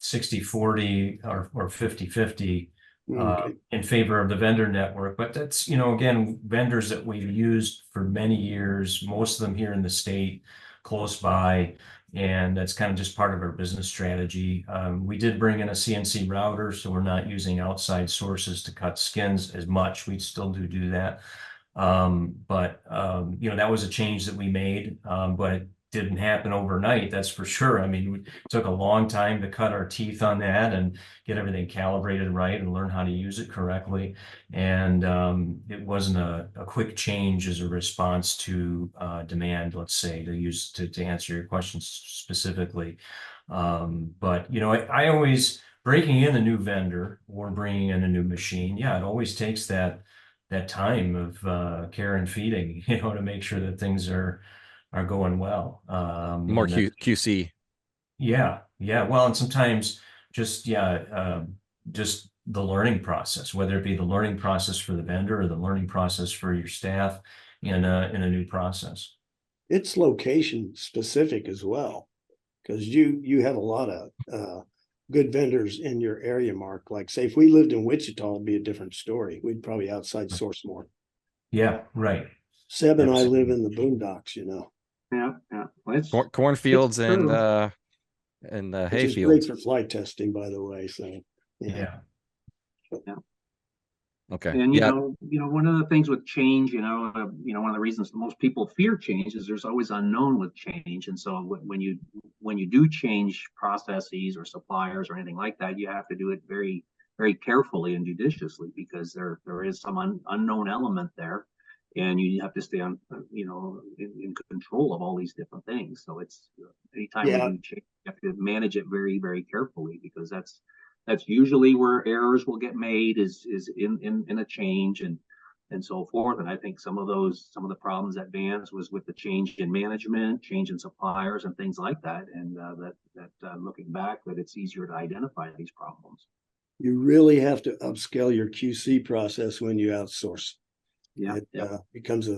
60-40 or 50-50 in favor of the vendor network. But that's, again, vendors that we've used for many years, most of them here in the state, close by, and that's kind of just part of our business strategy. We did bring in a CNC router, so we're not using outside sources to cut skins as much. We still do that. But that was a change that we made, but it didn't happen overnight, that's for sure. I mean, it took a long time to cut our teeth on that and get everything calibrated right and learn how to use it correctly. And it wasn't a quick change as a response to demand, let's say, to answer your question specifically. But I always, breaking in a new vendor or bringing in a new machine, it always takes that time of care and feeding, to make sure that things are going well. More QC. Yeah. Well, and sometimes just the learning process, whether it be the learning process for the vendor or the learning process for your staff in a new process. It's location specific as well, because you have a lot of good vendors in your area, Mark. Like, say, if we lived in Wichita, it'd be a different story. We'd probably outside source more. Yeah, right. Seb and I live in the boondocks, Yeah. Well, cornfields and hay which is fields. great for flight testing, by the way. So Yeah. Okay. And one of the things with change, one of the reasons most people fear change is there's always unknown with change. And so when you do change processes or suppliers or anything like that, you have to do it very, very carefully and judiciously, because there is some unknown element there, and you have to stay on, in control of all these different things. So it's anytime you change, you have to manage it very, very carefully, because that's usually where errors will get made is in a change and so forth. And I think some of the problems at Vans was with the change in management, change in suppliers, and things like that. And that looking back, that it's easier to identify these problems. You really have to upscale your QC process when you outsource. Yeah, it becomes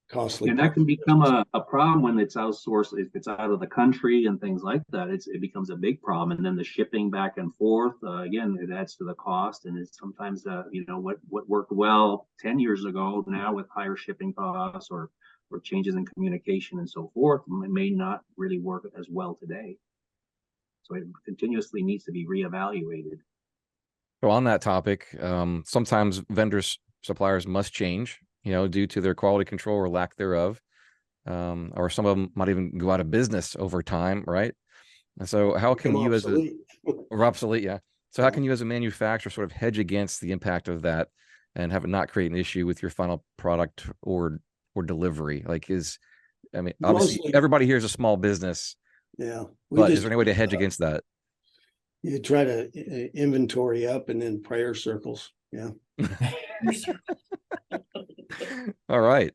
costly. And that can become a problem when it's outsourced, if it's out of the country and things like that. It becomes a big problem. And then the shipping back and forth, again, it adds to the cost. And it's sometimes, what worked well 10 years ago now with higher shipping costs or changes in communication and so forth, it may not really work as well today. So it continuously needs to be reevaluated. So on that topic, sometimes vendors, suppliers must change, due to their quality control or lack thereof. Or some of them might even go out of business over time, right? And so how can you or obsolete, yeah. So how can you as a manufacturer sort of hedge against the impact of that and have it not create an issue with your final product or delivery? Obviously everybody here is a small business. Yeah. But is there any way to hedge against that? You try to inventory up and then prayer circles. Yeah. All right.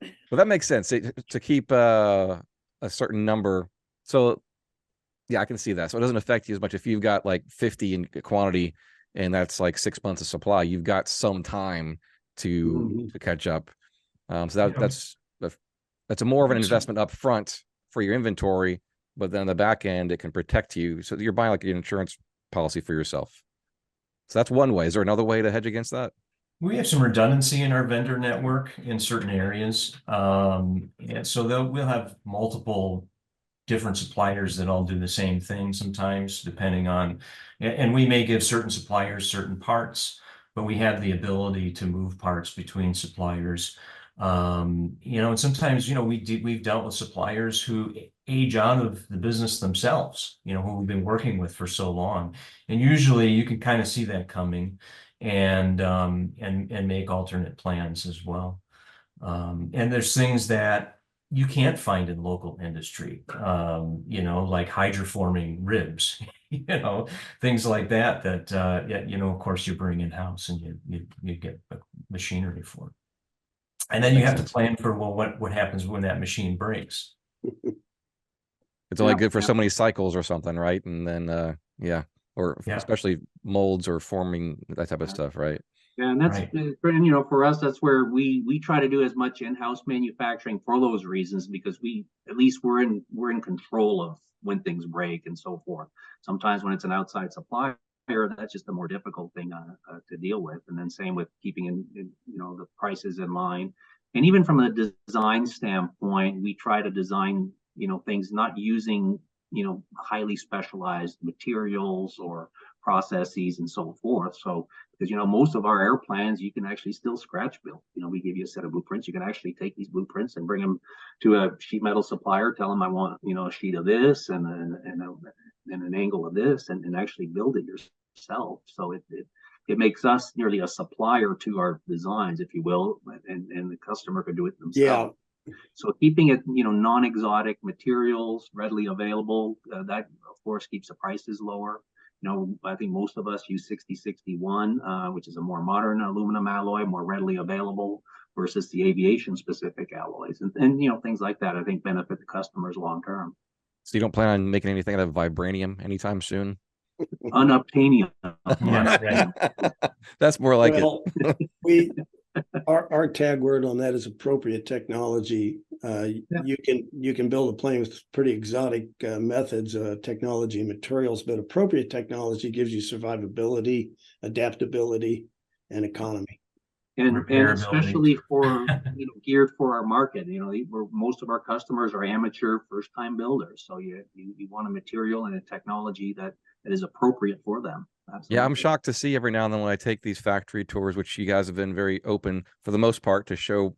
Well, that makes sense to keep a certain number. So yeah, I can see that. So it doesn't affect you as much if you've got like 50 in quantity and that's like 6 months of supply. You've got some time to catch up. So that's a more of an investment up front for your inventory, but then on the back end it can protect you. So you're buying like an insurance policy for yourself. So that's one way. Is there another way to hedge against that? We have some redundancy in our vendor network in certain areas. And so we'll have multiple different suppliers that all do the same thing sometimes, depending on, and we may give certain suppliers certain parts, but we have the ability to move parts between suppliers. And sometimes, we've dealt with suppliers who age out of the business themselves, who we've been working with for so long. And usually you can kind of see that coming and make alternate plans as well. And there's things that you can't find in local industry, like hydroforming ribs, things like that, of course you bring in-house and you get machinery for it. And then you have to plan for, well, what happens when that machine breaks? It's only good for so many cycles or something, right? And then, especially molds or forming, that type of stuff, right? Yeah, and that's right. For us, that's where we try to do as much in-house manufacturing for those reasons, because at least we're in control of when things break and so forth. Sometimes when it's an outside supplier, that's just a more difficult thing to deal with. And then same with keeping the prices in line. And even from a design standpoint, we try to design things not using highly specialized materials or processes and so forth. So because most of our airplanes you can actually still scratch build. We give you a set of blueprints. You can actually take these blueprints and bring them to a sheet metal supplier, tell them I want a sheet of this and an angle of this, and actually build it yourself. So it makes us nearly a supplier to our designs, if you will, and the customer could do it themselves. Yeah. So keeping it, non-exotic materials readily available, that of course keeps the prices lower. I think most of us use 6061, which is a more modern aluminum alloy, more readily available versus the aviation specific alloys, and things like that. I think benefit the customers long term. So you don't plan on making anything out of vibranium anytime soon? Unobtainium. That's more like it. Our tag word on that is appropriate technology. You can build a plane with pretty exotic methods, technology and materials, but appropriate technology gives you survivability, adaptability, and economy. And especially for geared for our market. Most of our customers are amateur first-time builders, so you want a material and a technology that is appropriate for them. Absolutely. Yeah, I'm shocked to see every now and then when I take these factory tours, which you guys have been very open for the most part to show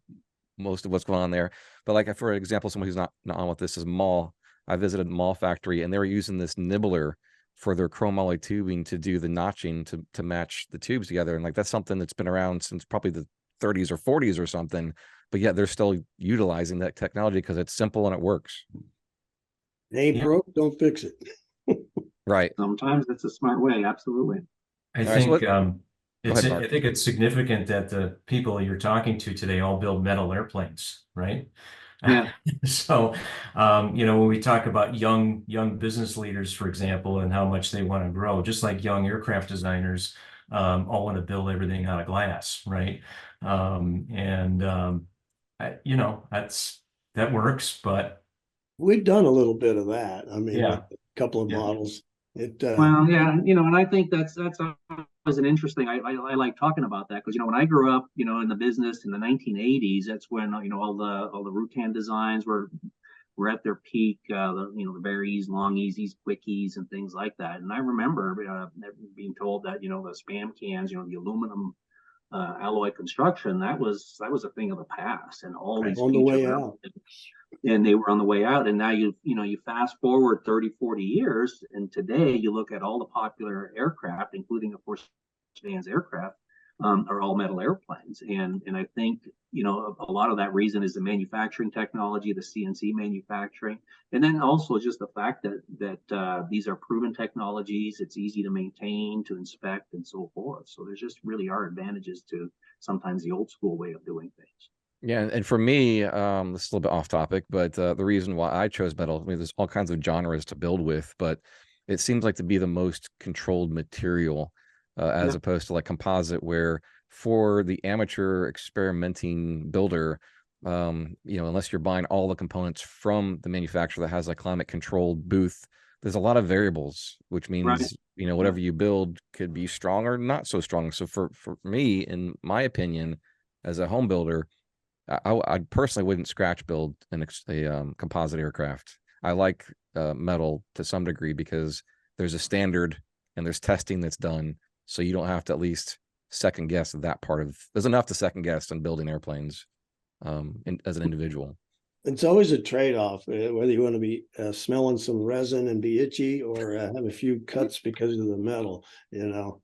most of what's going on there. But like, for example, someone who's not on with this is Mall. I visited Mall factory and they were using this nibbler for their chrome alloy tubing to do the notching to match the tubes together. And like, that's something that's been around since probably the 30s or 40s or something. But yet they're still utilizing that technology because it's simple and it works. It ain't broke, don't fix it. Right. Sometimes it's a smart way. Absolutely. I think it's significant that the people you're talking to today all build metal airplanes, right? Yeah. So, when we talk about young business leaders, for example, and how much they want to grow, just like young aircraft designers, all want to build everything out of glass, right? You know, that works, but We've done a little bit of that. I mean, with yeah, a couple of yeah. models. It Well, yeah, you know, and I think that's always an interesting. I like talking about that because you know when I grew up, you know, in the business in the 1980s, that's when you know all the Rutan designs were at their peak. You know the Berries, Long Easies, Quickies, and things like that. And I remember being told that you know the spam cans, you know, the aluminum alloy construction, that was a thing of the past, and all Right. these on the features way were out. and they were on the way out. And now you know you fast forward 30 40 years, and today you look at all the popular aircraft, including of course Dan's aircraft, are all metal airplanes. And I think you know a lot of that reason is the manufacturing technology, the CNC manufacturing, and then also just the fact that these are proven technologies. It's easy to maintain, to inspect, and so forth. So there's just really are advantages to sometimes the old school way of doing things. Yeah, and for me, this is a little bit off topic, but the reason why I chose metal, I mean, there's all kinds of genres to build with, but it seems like to be the most controlled material, as Yeah. opposed to like composite, where for the amateur experimenting builder, you know, unless you're buying all the components from the manufacturer that has a climate controlled booth, there's a lot of variables, which Right. means, you know, whatever you build could be strong or not so strong. So for me, in my opinion, as a home builder, I personally wouldn't scratch build a composite aircraft. I like metal to some degree because there's a standard and there's testing that's done, so you don't have to at least second guess that part of. There's enough to second guess in building airplanes, as an individual. It's always a trade-off, whether you want to be smelling some resin and be itchy or have a few cuts because of the metal, you know.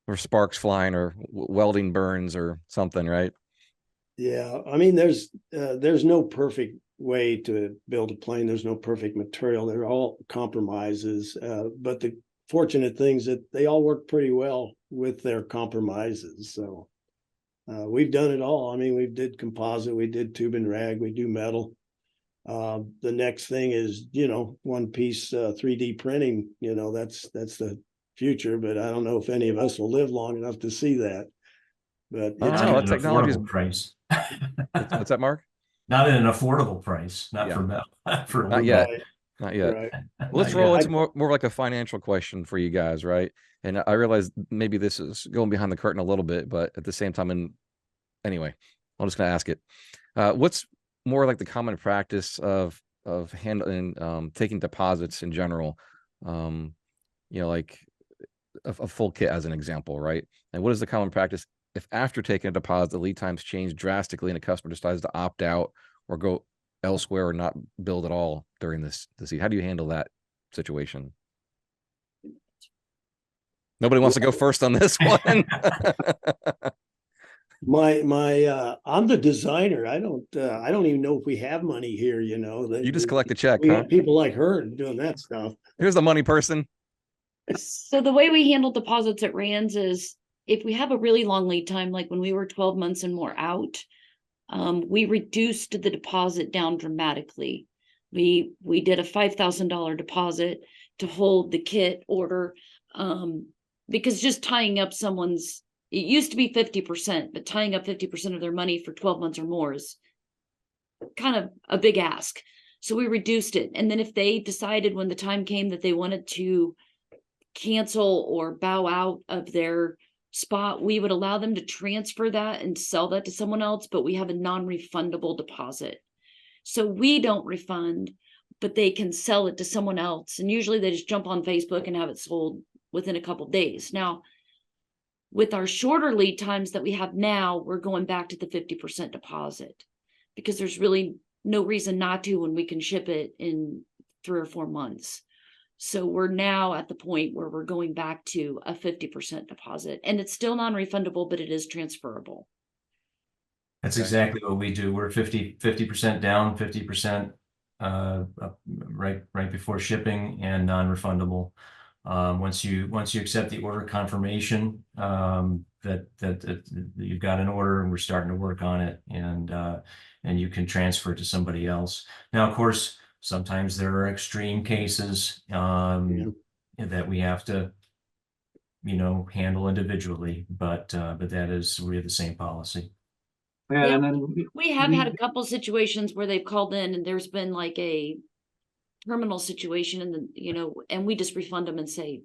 Or sparks flying or welding burns or something, right? Yeah, I mean, there's no perfect way to build a plane. There's no perfect material. They're all compromises. But the fortunate things that they all work pretty well with their compromises. So we've done it all. I mean, we did composite, we did tube and rag, we do metal. The next thing is, you know, one piece 3D printing. You know, that's the future. But I don't know if any of us will live long enough to see that. But I don't it's Not know. at That an technology is. affordable price. What's that, Mark? Not at an affordable price, not Yeah. for metal, for Not yet. right, Not yet. right. Let's not roll yet. into more like a financial question for you guys, right? And I realize maybe this is going behind the curtain a little bit, but at the same time, and anyway, I'm just going to ask it. What's more like the common practice of handling taking deposits in general? You know, like a full kit as an example, right? And what is the common practice if after taking a deposit, the lead times change drastically and a customer decides to opt out or go elsewhere or not build at all during this season? How do you handle that situation? Nobody wants to go first on this one. I'm the designer. I don't even know if we have money here, you know. You just collect a check, We huh? have people like her doing that stuff. Here's the money person. So the way we handle deposits at Rands is if we have a really long lead time, like when we were 12 months and more out, we reduced the deposit down dramatically. We did a $5,000 deposit to hold the kit order, because just tying up someone's, it used to be 50%, but tying up 50% of their money for 12 months or more is kind of a big ask. So we reduced it. And then if they decided when the time came that they wanted to cancel or bow out of their spot, we would allow them to transfer that and sell that to someone else, but we have a non-refundable deposit. So we don't refund, but they can sell it to someone else. And usually they just jump on Facebook and have it sold within a couple of days. Now, with our shorter lead times that we have now, we're going back to the 50% deposit because there's really no reason not to when we can ship it in 3 or 4 months. So we're now at the point where we're going back to a 50% deposit, and it's still non-refundable, but it is transferable. That's exactly what we do. We're 50% down, 50% right before shipping, and non-refundable. Once you accept the order confirmation, that you've got an order and we're starting to work on it, and you can transfer it to somebody else. Now, of course, sometimes there are extreme cases that we have to, you know, handle individually, but we have the same policy. Yeah, Yeah. and then We have had a couple situations where they've called in and there's been like a terminal situation and then, and we just refund them and say,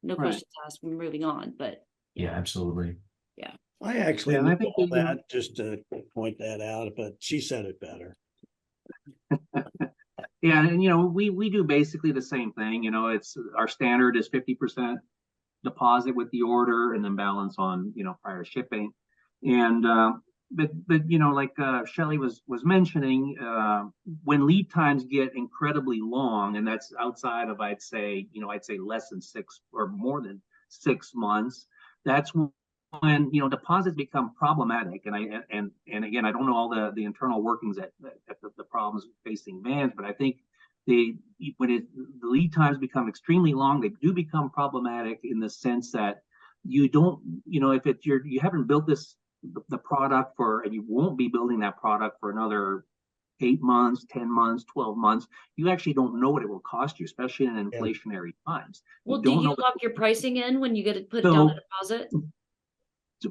no Right. questions asked, we're moving on, but. Yeah, absolutely. I actually Yeah, and I knew think all that, that, just to point that out, but she said it better. yeah, and we do basically the same thing. It's our standard is 50% deposit with the order and then balance on prior shipping. And but like Shelley was mentioning, when lead times get incredibly long, and that's outside of I'd say less than 6 or more than 6 months, that's when deposits become problematic. And again, I don't know all the internal workings at the problems facing vans, but I think when the lead times become extremely long, they do become problematic in the sense that you don't, if you haven't built the product and you won't be building that product for another 8 months, 10 months, 12 months, you actually don't know what it will cost you, especially in inflationary times. Well, do you lock your pricing in when you get it put down a deposit?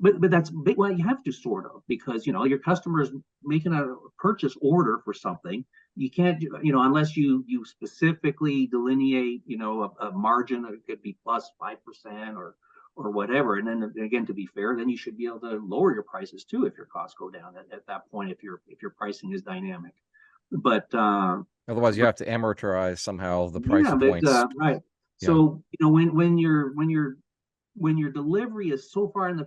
But well, you have to sort of, because your customer's making a purchase order for something. You can't, unless you specifically delineate, a margin. It could be plus 5% or whatever. And then again, to be fair, then you should be able to lower your prices too if your costs go down at that point, if your pricing is dynamic. But otherwise, you have to amortize somehow the price points. Right. Yeah. So when your delivery is so far in the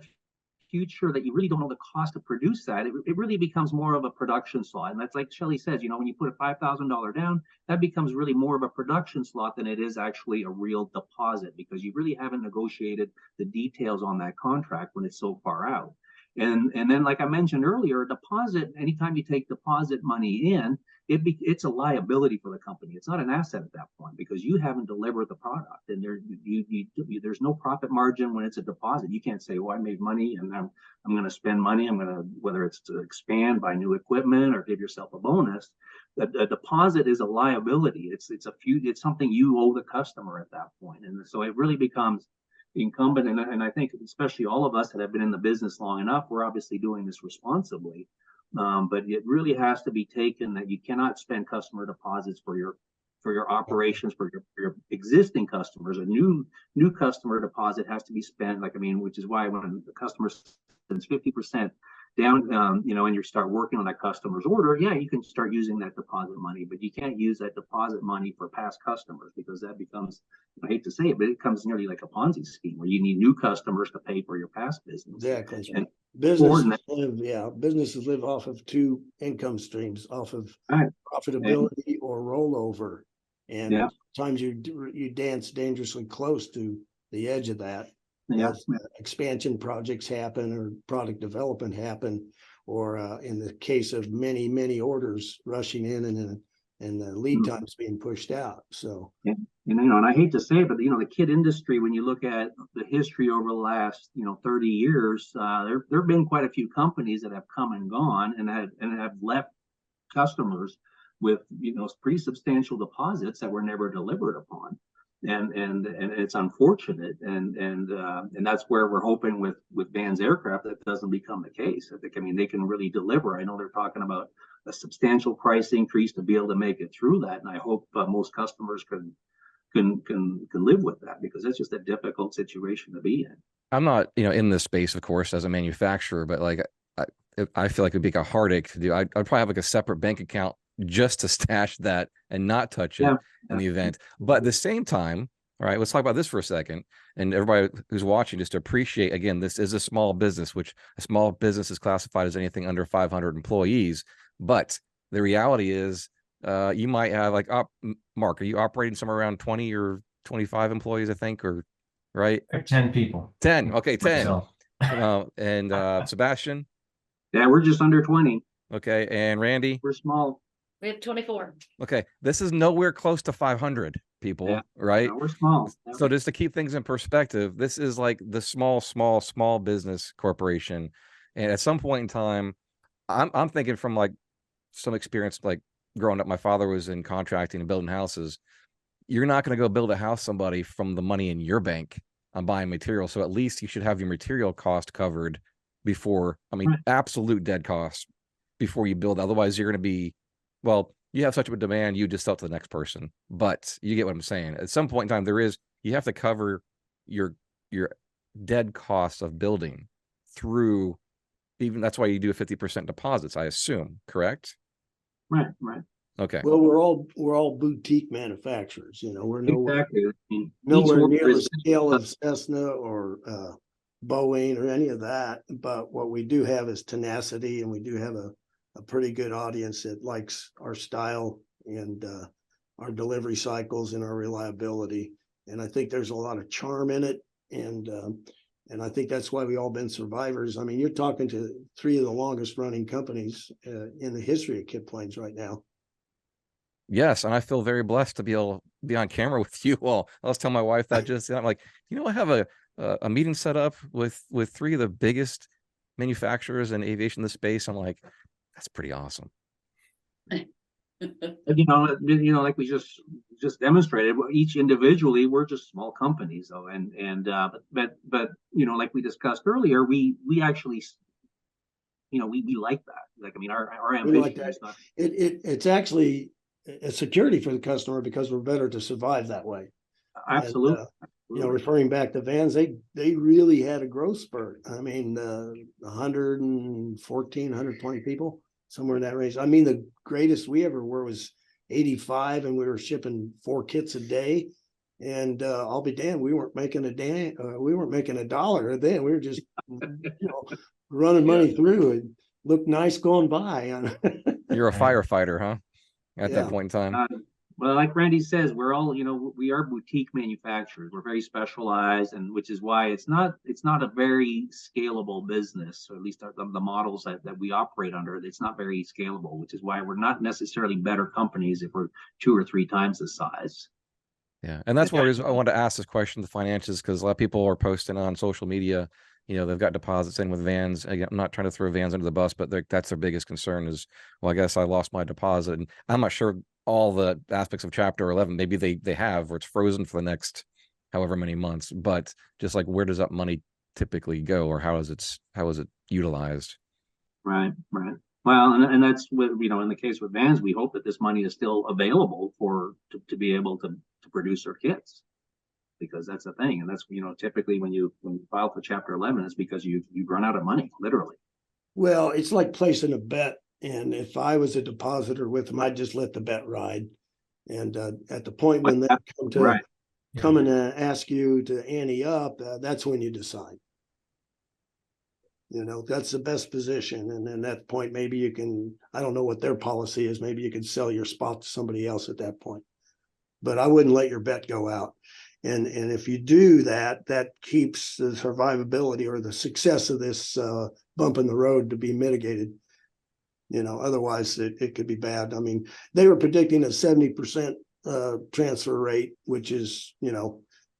future that you really don't know the cost to produce that, it really becomes more of a production slot. And that's like Shelley says, when you put a $5,000 down, that becomes really more of a production slot than it is actually a real deposit, because you really haven't negotiated the details on that contract when it's so far out. And then, like I mentioned earlier, a deposit, anytime you take deposit money in, it's a liability for the company. It's not an asset at that point, because you haven't delivered the product, and there's no profit margin when it's a deposit. You can't say, "Oh, I made money, and I'm going to spend money. Whether it's to expand, buy new equipment, or give yourself a bonus." A deposit is a liability. It's something you owe the customer at that point, and so it really becomes incumbent. And I think especially all of us that have been in the business long enough, we're obviously doing this responsibly. But it really has to be taken that you cannot spend customer deposits for your operations, for your existing customers. A new customer deposit has to be spent, which is why when the customer spends 50% down, and you start working on that customer's order, you can start using that deposit money, but you can't use that deposit money for past customers, because that becomes, I hate to say it, but it becomes nearly like a Ponzi scheme where you need new customers to pay for your past business. Exactly. And businesses live off of two income streams, off of right. profitability or rollover. And yeah. sometimes you dance dangerously close to the edge of that. As expansion projects happen or product development happen, or in the case of many orders rushing in and the lead times being pushed out. So and I hate to say it, but the kit industry, when you look at the history over the last 30 years, there have been quite a few companies that have come and gone and have left customers with pretty substantial deposits that were never delivered upon. And it's unfortunate, and that's where we're hoping with Van's aircraft that doesn't become the case. I think, they can really deliver. I know they're talking about a substantial price increase to be able to make it through that, and I hope most customers can live with that, because it's just a difficult situation to be in. I'm not in this space, of course, as a manufacturer, but I feel like it'd be a heartache to do. I'd probably have a separate bank account just to stash that and not touch it in the event. But at the same time, all right, let's talk about this for a second. And everybody who's watching, just to appreciate, again, this is a small business, which a small business is classified as anything under 500 employees. But the reality is you might have Mark, are you operating somewhere around 20 or 25 employees, I think, or right? 10 people. 10. Okay, 10. And Sebastian? Yeah, we're just under 20. Okay, and Randy? We're small. We have 24. Okay, this is nowhere close to 500 people, right? No, we're small. So just to keep things in perspective, this is like the small business corporation. And at some point in time, I'm thinking from some experience, growing up, my father was in contracting and building houses. You're not going to go build a house somebody from the money in your bank on buying material. So at least you should have your material cost covered before, I mean, Right. absolute dead cost before you build. Otherwise, you're going to be, well, you have such a demand, you just sell to the next person. But you get what I'm saying. At some point in time, you have to cover your dead costs of building through, even that's why you do a 50% deposits, I assume, correct? Right, right. Okay. Well, we're all boutique manufacturers, you know, we're Exactly. I mean, each nowhere order near the is scale of Cessna or Boeing or any of that. But what we do have is tenacity, and we do have a pretty good audience that likes our style and our delivery cycles and our reliability. And I think there's a lot of charm in it. And I think that's why we all been survivors. I mean, you're talking to three of the longest running companies in the history of kit planes right now. Yes, and I feel very blessed to be able to be on camera with you all. I was telling my wife that just, I'm like, I have a meeting set up with three of the biggest manufacturers in aviation in the space. I'm like, that's pretty awesome. Like we just demonstrated, each individually, we're just small companies though. But like we discussed earlier, we actually, we like that. Like, I mean, our ambition like that. is not. It's actually a security for the customer because we're better to survive that way. Absolutely. And, referring back to vans, they really had a growth spurt. I mean, 114, 120 people, somewhere in that range. I mean, the greatest we ever were was 85, and we were shipping 4 kits a day. And I'll be damned, we weren't making a dollar then. We were just, running money through and looked nice going by. You're a firefighter, huh? At Yeah. that point in time. Well, like Randy says, we're all, we are boutique manufacturers. We're very specialized, and which is why it's not a very scalable business, or at least the models that we operate under. It's not very scalable, which is why we're not necessarily better companies if we're 2 or 3 times the size. Yeah, and that's one reason I wanted to ask this question, the finances, because a lot of people are posting on social media. They've got deposits in with vans. Again, I'm not trying to throw vans under the bus, but that's their biggest concern is, well, I guess I lost my deposit. And I'm not sure all the aspects of Chapter 11. Maybe they have, or it's frozen for the next however many months. But just like, where does that money typically go, or how is it utilized? Right. Well, and that's what, in the case with vans, we hope that this money is still available to be able to produce our kits. Because that's the thing, and that's typically when you file for Chapter 11, it's because you've run out of money, literally. Well, it's like placing a bet, and if I was a depositor with them, I'd just let the bet ride. And at the point when they come and ask you to ante up, that's when you decide. That's the best position, and then at that point, maybe you can. I don't know what their policy is. Maybe you could sell your spot to somebody else at that point. But I wouldn't let your bet go out. And if you do that, that keeps the survivability or the success of this bump in the road to be mitigated. Otherwise it could be bad. I mean, they were predicting a 70% transfer rate, which is,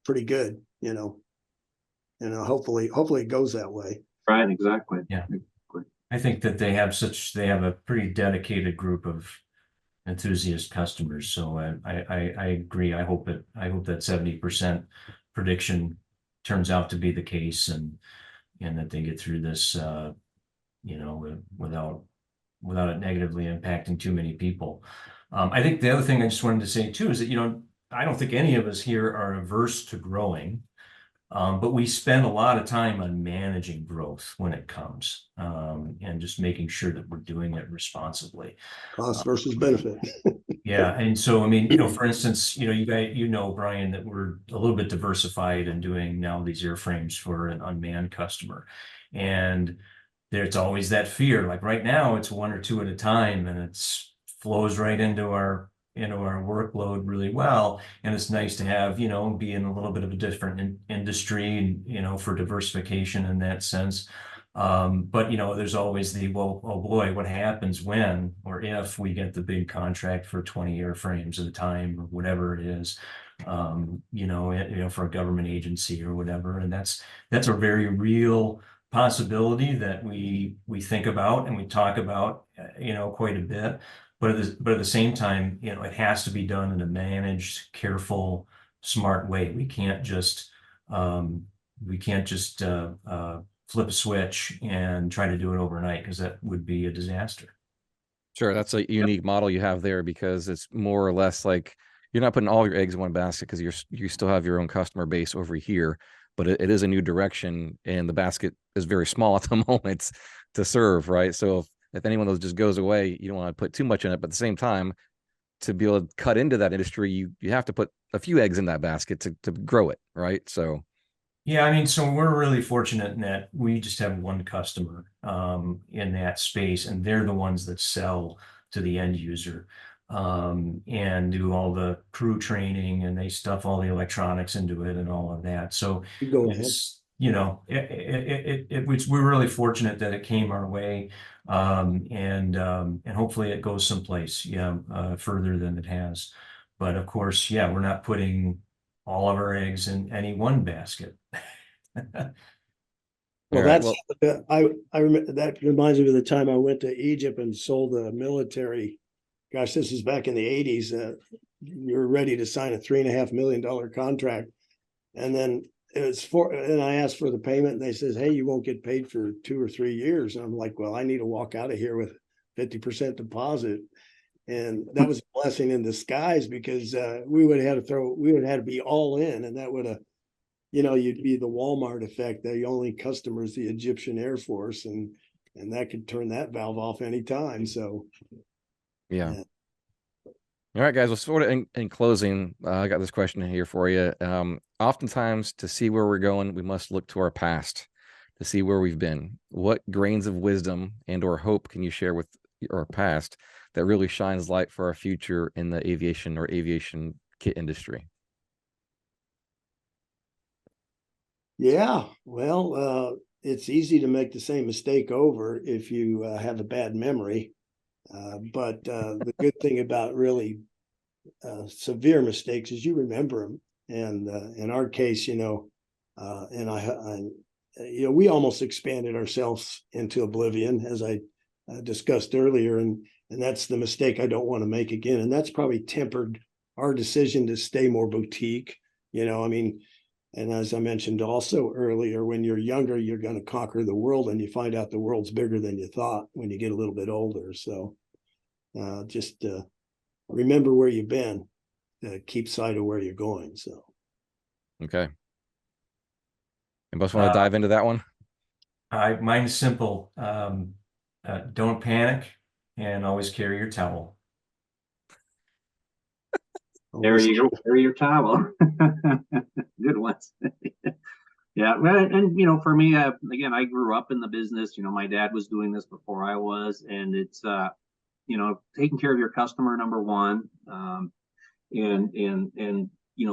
pretty good, hopefully it goes that way. Right, exactly. Yeah. I think that they have a pretty dedicated group of enthusiast customers. So I agree. I hope that 70% prediction turns out to be the case, and that they get through this, without it negatively impacting too many people. I think the other thing I just wanted to say too is that, I don't think any of us here are averse to growing. But we spend a lot of time on managing growth when it comes, and just making sure that we're doing it responsibly. Cost versus benefit. Yeah, and so I mean, for instance, you guys, Brian, that we're a little bit diversified and doing now these airframes for an unmanned customer, and there's always that fear. Like right now, it's 1 or 2 at a time, and it's flows right into our workload really well. And it's nice to have, be in a little bit of a different industry, for diversification in that sense. But, there's always well, oh boy, what happens when or if we get the big contract for 20 airframes at a time or whatever it is, for a government agency or whatever. And that's a very real possibility that we think about and we talk about, quite a bit. But at the same time, it has to be done in a managed, careful, smart way. We can't just flip a switch and try to do it overnight, because that would be a disaster. Sure, that's a unique model you have there, because it's more or less like you're not putting all your eggs in one basket, because you still have your own customer base over here, but it is a new direction, and the basket is very small at the moment to serve, right? So if any one of those just goes away, you don't want to put too much in it, but at the same time, to be able to cut into that industry, you have to put a few eggs in that basket to grow it, right? So Yeah, I mean, so we're really fortunate in that we just have one customer in that space, and they're the ones that sell to the end user and do all the crew training, and they stuff all the electronics into it and all of that. So You go ahead. it's, you know, we're really fortunate that it came our way, and hopefully it goes someplace, further than it has. But of course, yeah, we're not putting all of our eggs in any one basket. Well, All right, that's I remember that reminds me of the time I went to Egypt and sold the military. Gosh, this is back in the 80s. You were ready to sign a $3.5 million contract, and then and I asked for the payment, and they says, "Hey, you won't get paid for 2 or 3 years." And I'm like, "Well, I need to walk out of here with 50% deposit." And that was a blessing in disguise, because we would have to be all in, and that would have, you'd be the Walmart effect. The only customer is the Egyptian Air Force, and that could turn that valve off anytime. So yeah. All right, guys. Well, sort of in closing, I got this question here for you. Oftentimes, to see where we're going, we must look to our past to see where we've been. What grains of wisdom and/or hope can you share with our past that really shines light for our future in the aviation or aviation kit industry? yeah, well, it's easy to make the same mistake over if you have a bad memory. But the good thing about really severe mistakes is you remember them. And in our case, we almost expanded ourselves into oblivion, as I discussed earlier, and that's the mistake I don't want to make again. And that's probably tempered our decision to stay more boutique. I mean, and as I mentioned also earlier, when you're younger, you're going to conquer the world, and you find out the world's bigger than you thought when you get a little bit older. So just remember where you've been, keep sight of where you're going. So, Okay. Anybody want to dive into that one? Mine's simple. Don't panic, and always carry your towel. There you go. Carry your towel. Good ones. Yeah, and for me, again, I grew up in the business. My dad was doing this before I was, and it's taking care of your customer, number one, and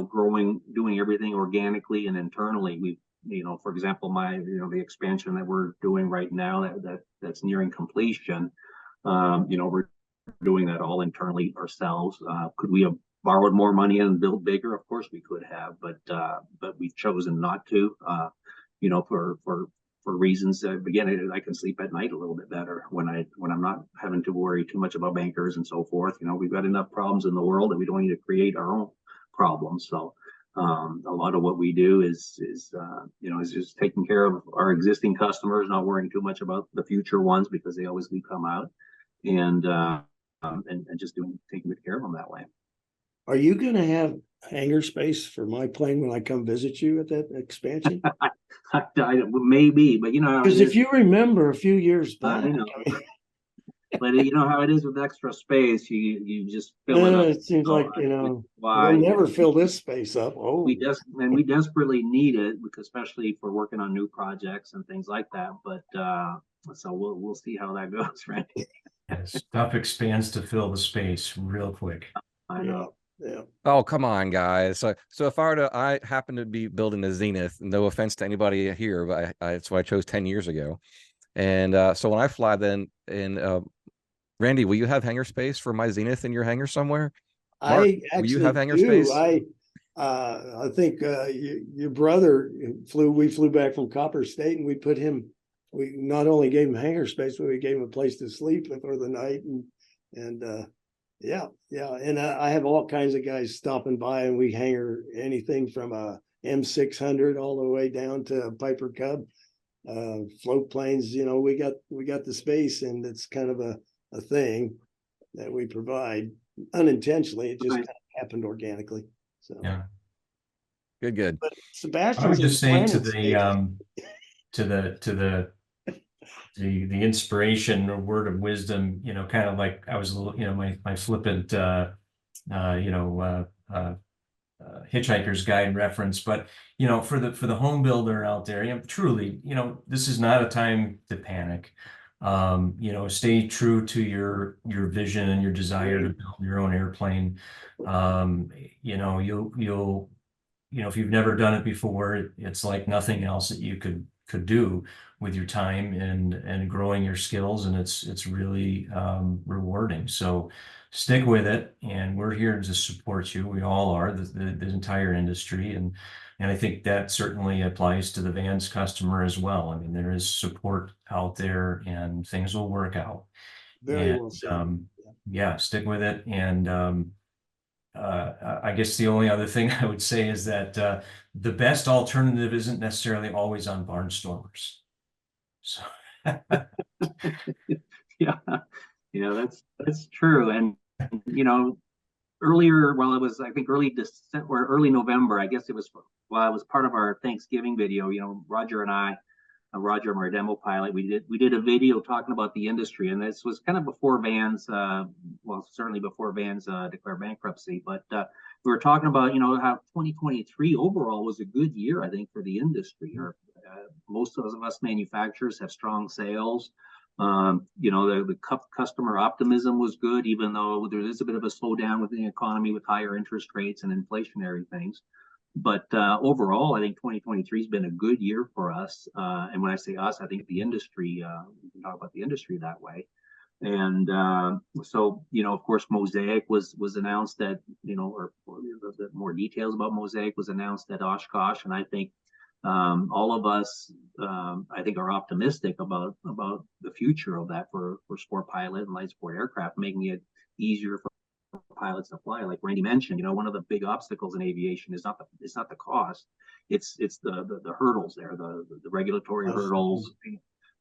growing, doing everything organically and internally. We, for example, the expansion that we're doing right now that's nearing completion. We're doing that all internally ourselves. Could we have borrowed more money and built bigger? Of course we could have, but we've chosen not to. For reasons that, again, I can sleep at night a little bit better when I'm not having to worry too much about bankers and so forth. We've got enough problems in the world, and we don't need to create our own problems. So a lot of what we do is just taking care of our existing customers, not worrying too much about the future ones, because they always do come out, and just taking good care of them that way. are you going to have hangar space for my plane when I come visit you at that expansion? Maybe, but because if you remember a few years back, but you know how it is with extra space, you just fill it up. It seems like we'll never fill this space up. We desperately need it, because especially if we're working on new projects and things like that. But so we'll see how that goes, right? Stuff expands to fill the space real quick. I know. Yeah. Oh, come on, guys. So if I happen to be building a Zenith, no offense to anybody here, but it's what I chose 10 years ago. And so when I fly then, and Randy, will you have hangar space for my Zenith in your hangar somewhere? Mark, I actually will you have hangar do. space? I think your brother we flew back from Copper State, and we not only gave him hangar space, but we gave him a place to sleep for the night. And yeah. And I have all kinds of guys stopping by, and we hangar anything from a M600 all the way down to a Piper Cub. Float planes, you know, we got the space, and it's kind of a thing that we provide unintentionally. It just Right. kind of happened organically. So Yeah. Good. but I Sebastian's would just say planning to the stage. the inspiration or word of wisdom, you know, kind of like I was a little, you know, my flippant hitchhiker's guide reference, but you know, for the home builder out there, you know, truly, you know, this is not a time to panic. You know, stay true to your vision and your desire to build your own airplane. You know, you'll you know, if you've never done it before, it's like nothing else that you could do with your time and growing your skills, and it's really rewarding. So stick with it, and we're here to support you. We all are, the entire industry, and I think that certainly applies to the Vans customer as well. I mean, there is support out there, and things will work out. Very And well said. yeah, stick with it. And I guess the only other thing I would say is that the best alternative isn't necessarily always on barnstormers. So Yeah, yeah, that's true. And you know, earlier, well, it was I think early December or early November. I guess it was it was part of our Thanksgiving video. You know, Roger and I, Roger, our demo pilot, we did a video talking about the industry, and this was kind of before Vans, well, certainly before Vans declared bankruptcy. But we were talking about, you know, how 2023 overall was a good year, I think, for the industry. Or most of us manufacturers have strong sales. You know, the customer optimism was good, even though there is a bit of a slowdown within the economy with higher interest rates and inflationary things. But overall, I think 2023 has been a good year for us. And when I say us, I think the industry, we can talk about the industry that way. And so, you know, of course, Mosaic was announced at, you know, or the more details about Mosaic was announced at Oshkosh. And I think all of us, I think, are optimistic about the future of that for sport pilot and light sport aircraft, making it easier for pilots to fly. Like Randy mentioned, you know, one of the big obstacles in aviation is not the cost, it's the hurdles there, the regulatory hurdles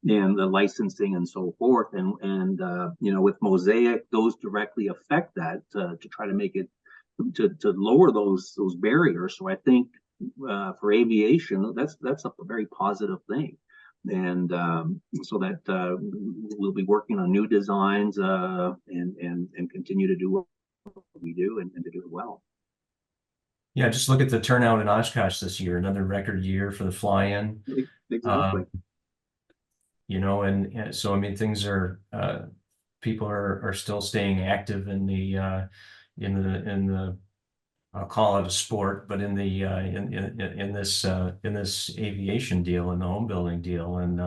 and the licensing and so forth. And you know, with Mosaic, those directly affect that to try to make it to lower those barriers. So I think for aviation, that's a very positive thing. And so that we'll be working on new designs and continue to do what we do and to do it well. yeah, just look at the turnout in Oshkosh this year, another record year for the fly-in. Exactly. You know, and so I mean, things are people are still staying active in the I'll call it a sport, but in the in this aviation deal, in the home building deal, and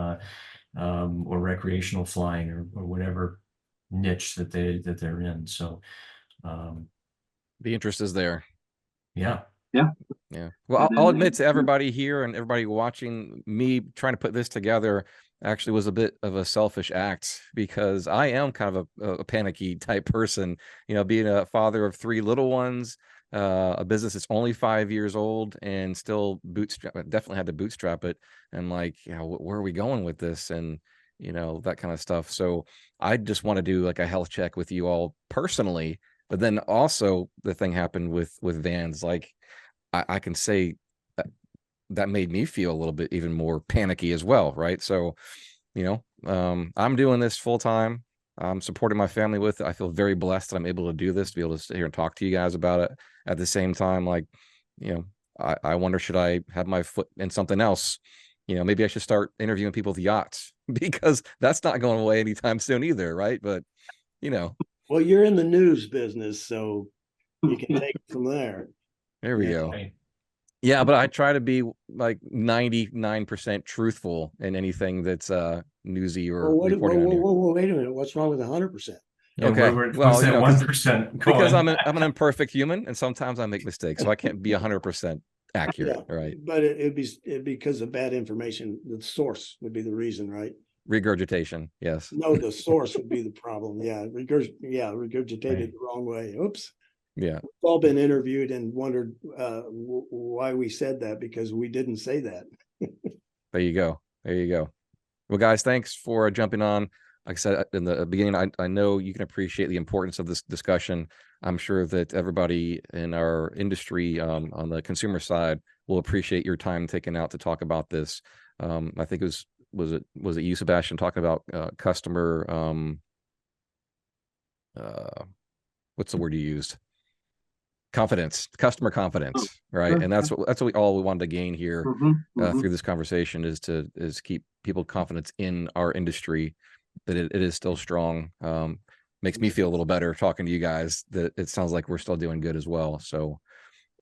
or recreational flying, or whatever niche that they're in. So The interest is there. yeah. Yeah. Well, I'll admit to everybody here and everybody watching, me trying to put this together actually was a bit of a selfish act, because I am kind of a panicky type person, you know, being a father of 3 little ones, a business that's only 5 years old and still definitely had to bootstrap it. And like, you know, where are we going with this? And, you know, that kind of stuff. So I just want to do like a health check with you all personally, but then also the thing happened with Vans. Like, I can say that made me feel a little bit even more panicky as well, right? So, you know, I'm doing this full time. I'm supporting my family with it. I feel very blessed that I'm able to do this, to be able to sit here and talk to you guys about it. At the same time, like, you know, I wonder, should I have my foot in something else? You know, maybe I should start interviewing people with yachts, because that's not going away anytime soon either, right? But, you know. Well, you're in the news business, so you can take it from there. There we Yeah. go. Yeah, but I try to be like 99% truthful in anything that's newsy or reporting on here. Wait a minute. What's wrong with 100%? Yeah, Okay, what's that 1% because I'm an imperfect human, and sometimes I make mistakes, so I can't be 100% accurate, Yeah, right? but it'd be because of bad information. The source would be the reason, right? Regurgitation, yes. No, the source would be the problem. Yeah, regurgitated the wrong way. Oops. Yeah. We've all been interviewed and wondered why we said that, because we didn't say that. There you go. There you go. Well, guys, thanks for jumping on. Like I said in the beginning, I know you can appreciate the importance of this discussion. I'm sure that everybody in our industry on the consumer side will appreciate your time taken out to talk about this. I think it was it you, Sebastian, talking about customer what's the word you used? Customer confidence, right? sure, And that's what we wanted to gain here through this conversation is keep people confidence in our industry, that it is still strong. Makes me feel a little better talking to you guys that it sounds like we're still doing good as well. So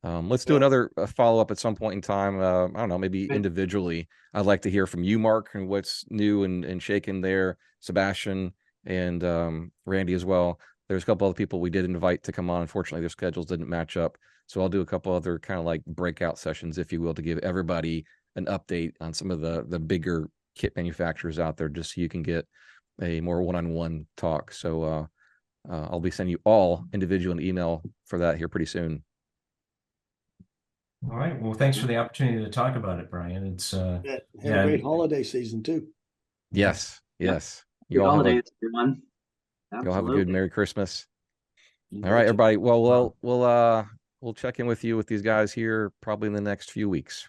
let's do another follow-up at some point in time. I don't know, maybe individually. I'd like to hear from you, Mark, and what's new and shaking there, Sebastian and Randy as well. There's a couple other people we did invite to come on. Unfortunately, their schedules didn't match up. So I'll do a couple other kind of like breakout sessions, if you will, to give everybody an update on some of the bigger kit manufacturers out there, just so you can get a more one-on-one talk. So I'll be sending you all individual an email for that here pretty soon. All right. Well, thanks for the opportunity to talk about it, Brian. It's Have a great holiday season too. Yes. Yes. Good holidays, everyone. You'll have a good Merry Christmas. You All right, betcha. everybody. Well, we'll check in with you with these guys here probably in the next few weeks.